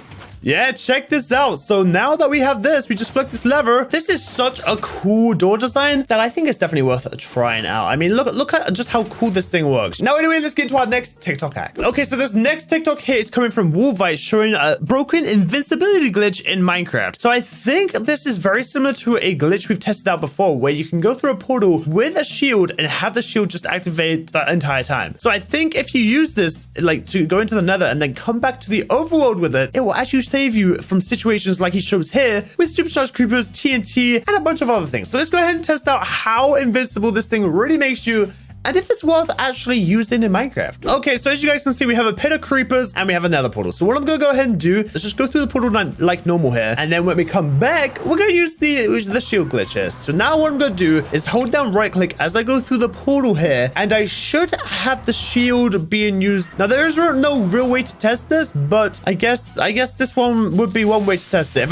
Yeah, check this out. So now that we have this, we just flick this lever. This is such a cool door design that I think it's definitely worth trying out. I mean, look at just how cool this thing works. Now, anyway, let's get into our next TikTok hack. Okay, so this next TikTok hit is coming from Wolvite showing a broken invincibility glitch in Minecraft. So I think this is very similar to a glitch we've tested out before where you can go through a portal with a shield and have the shield just activate the entire time. So I think if you use this like to go into the nether and then come back to the overworld with it, it will actually save you from situations like he shows here with supercharged creepers, TNT, and a bunch of other things. So let's go ahead and test out how invincible this thing really makes you and if it's worth actually using in Minecraft. Okay, so as you guys can see, we have a pit of creepers and we have another portal. So what I'm going to go ahead and do is just go through the portal like normal here. And then when we come back, we're going to use the shield glitch here. So now what I'm going to do is hold down right click as I go through the portal here. And I should have the shield being used. Now, there is no real way to test this, but I guess this one would be one way to test it. If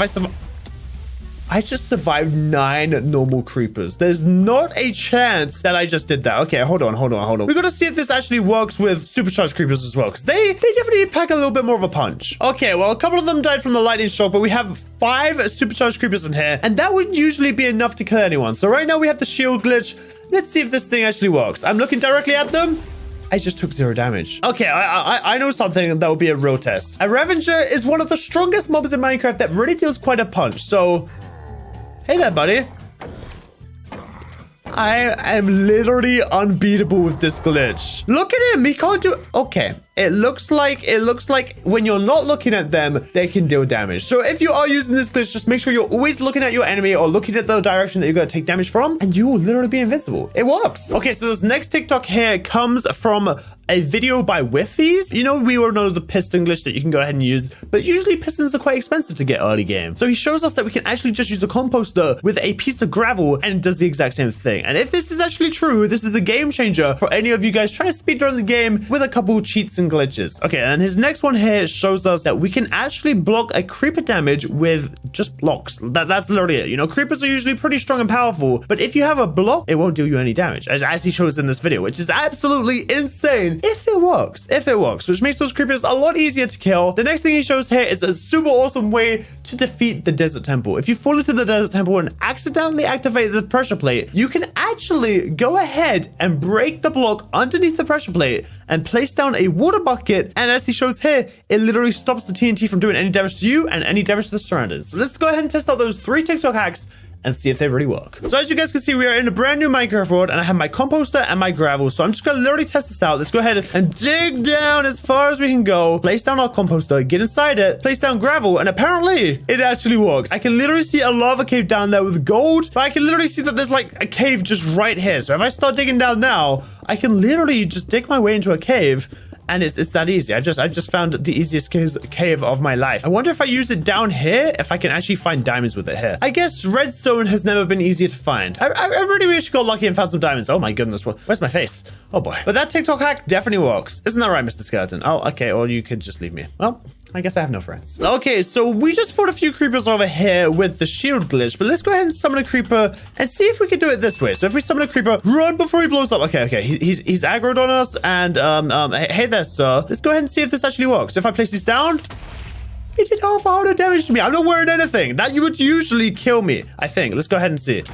I just survived 9 normal creepers. There's not a chance that I just did that. Okay, hold on. We got to see if this actually works with supercharged creepers as well, because they definitely pack a little bit more of a punch. Okay, well, a couple of them died from the lightning shock, but we have 5 supercharged creepers in here, and that would usually be enough to kill anyone. So right now we have the shield glitch. Let's see if this thing actually works. I'm looking directly at them. I just took 0 damage. Okay, I know something that will be a real test. A Revenger is one of the strongest mobs in Minecraft that really deals quite a punch. So hey there, buddy. I am literally unbeatable with this glitch. Look at him. He can't do... Okay. It looks like when you're not looking at them, they can deal damage. So if you are using this glitch, just make sure you're always looking at your enemy or looking at the direction that you're going to take damage from, and you will literally be invincible. It works. Okay, so this next TikTok here comes from a video by Whiffies. You know, we all know the piston glitch that you can go ahead and use, but usually pistons are quite expensive to get early game. So he shows us that we can actually just use a composter with a piece of gravel and it does the exact same thing. And if this is actually true, this is a game changer for any of you guys trying to speedrun the game with a couple cheats and glitches. Okay, and his next one here shows us that we can actually block a creeper damage with just blocks. That's literally it. You know, creepers are usually pretty strong and powerful, but if you have a block, it won't do you any damage, as he shows in this video, which is absolutely insane if it works, which makes those creepers a lot easier to kill. The next thing he shows here is a super awesome way to defeat the desert temple. If you fall into the desert temple and accidentally activate the pressure plate, you can actually go ahead and break the block underneath the pressure plate and place down a water bucket. And as he shows here, it literally stops the TNT from doing any damage to you and any damage to the surroundings. So let's go ahead and test out those 3 TikTok hacks and see if they really work. So as you guys can see, we are in a brand new Minecraft world and I have my composter and my gravel. So I'm just gonna literally test this out. Let's go ahead and dig down as far as we can go. Place down our composter, get inside it, place down gravel, and apparently it actually works. I can literally see a lava cave down there with gold, but I can literally see that there's like a cave just right here. So if I start digging down now, I can literally just dig my way into a cave. And it's that easy. I've just found the easiest cave of my life. I wonder if I use it down here, if I can actually find diamonds with it here. I guess redstone has never been easier to find. I really wish I got lucky and found some diamonds. Oh my goodness, where's my face? Oh boy. But that TikTok hack definitely works. Isn't that right, Mr. Skeleton? Oh, okay, or you could just leave me. Well, I guess I have no friends. Okay, so we just fought a few creepers over here with the shield glitch, but let's go ahead and summon a creeper and see if we can do it this way. So if we summon a creeper, run before he blows up. Okay, he's aggroed on us, and hey there, sir. Let's go ahead and see if this actually works. If I place these down, it did half a heart of damage to me. I'm not wearing anything. That would usually kill me, I think. Let's go ahead and see.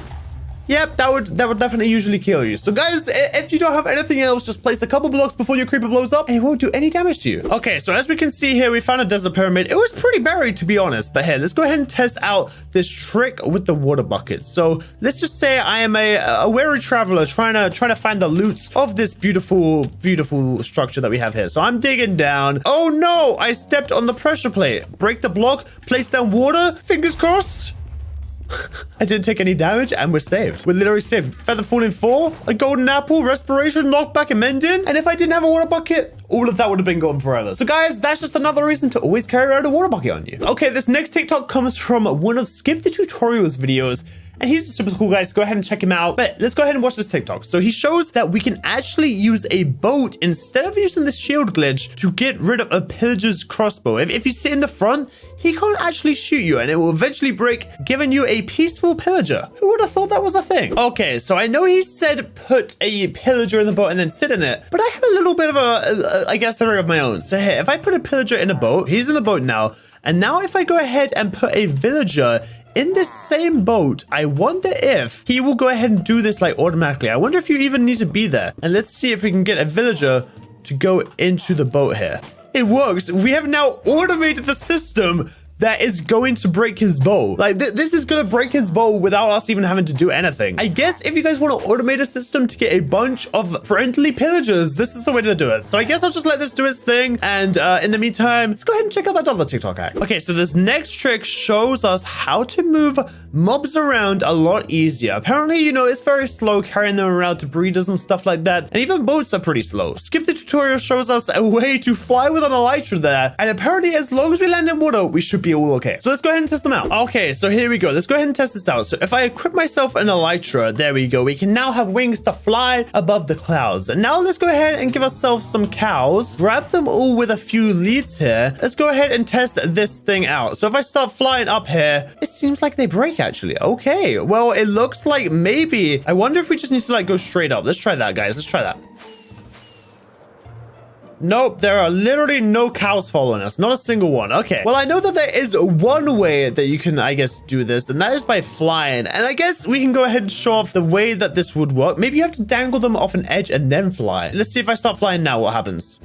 Yep, that would definitely usually kill you. So guys, if you don't have anything else, just place a couple blocks before your creeper blows up and it won't do any damage to you. Okay, so as we can see here, we found a desert pyramid. It was pretty buried, to be honest. But hey, let's go ahead and test out this trick with the water bucket. So let's just say I am a weary traveler trying to find the loot of this beautiful structure that we have here. So I'm digging down. Oh no, I stepped on the pressure plate. Break the block, place down water. Fingers crossed. I didn't take any damage and we're saved. We're literally saved. Feather falling 4, a golden apple, respiration, knockback, and mending. And if I didn't have a water bucket, all of that would have been gone forever. So guys, that's just another reason to always carry around a water bucket on you. Okay, this next TikTok comes from one of Skip the Tutorials videos. And he's super cool, guys. Go ahead and check him out. But let's go ahead and watch this TikTok. So he shows that we can actually use a boat instead of using the shield glitch to get rid of a pillager's crossbow. If you sit in the front, he can't actually shoot you and it will eventually break, giving you a peaceful pillager. Who would have thought that was a thing? Okay, so I know he said put a pillager in the boat and then sit in it, but I have a little bit of I guess, theory of my own. So here, if I put a pillager in a boat, he's in the boat now. And now if I go ahead and put a villager in this same boat, I wonder if he will go ahead and do this like automatically. I wonder if you even need to be there. And let's see if we can get a villager to go into the boat here. It works. We have now automated the system that is going to break his bow. Like, this is going to break his bow without us even having to do anything. I guess if you guys want to automate a system to get a bunch of friendly pillagers, this is the way to do it. So I guess I'll just let this do its thing. And in the meantime, let's go ahead and check out that other TikTok hack. Okay, so this next trick shows us how to move mobs around a lot easier. Apparently, you know, it's very slow carrying them around to breeders and stuff like that. And even boats are pretty slow. Skip the Tutorial shows us a way to fly with an elytra there. And apparently, as long as we land in water, we should be all okay. So let's go ahead and test them out. Okay, so here we go. Let's go ahead and test this out. So if I equip myself an elytra, there we go. We can now have wings to fly above the clouds. And now let's go ahead and give ourselves some cows. Grab them all with a few leads here. Let's go ahead and test this thing out. So if I start flying up here, it seems like they break actually. Okay, well, it looks like maybe, I wonder if we just need to like go straight up. Let's try that, guys. Let's try that. Nope, there are literally no cows following us. Not a single one. Okay. Well, I know that there is one way that you can, I guess, do this, and that is by flying. And I guess we can go ahead and show off the way that this would work. Maybe you have to dangle them off an edge and then fly. Let's see if I start flying now, what happens?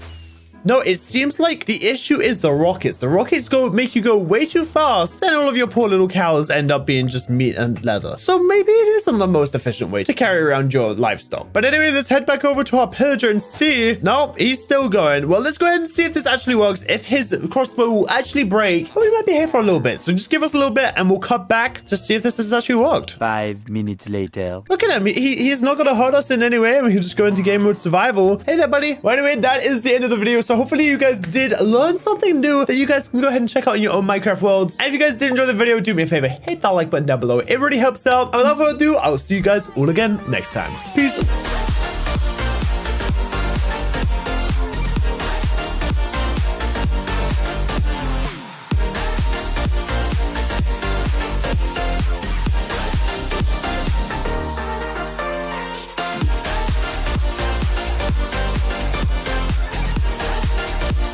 No, it seems like the issue is the rockets. The rockets make you go way too fast, and all of your poor little cows end up being just meat and leather. So maybe it isn't the most efficient way to carry around your livestock. But anyway, let's head back over to our pillager and see. No, he's still going. Well, let's go ahead and see if this actually works. If his crossbow will actually break, well, we might be here for a little bit. So just give us a little bit and we'll cut back to see if this has actually worked. 5 minutes later. Look at him. He's not going to hurt us in any way. We can just go into game mode survival. Hey there, buddy. Well, anyway, that is the end of the video. So hopefully you guys did learn something new that you guys can go ahead and check out in your own Minecraft worlds. And if you guys did enjoy the video, do me a favor, hit that like button down below. It really helps out. And without further ado, I'll see you guys all again next time. Peace.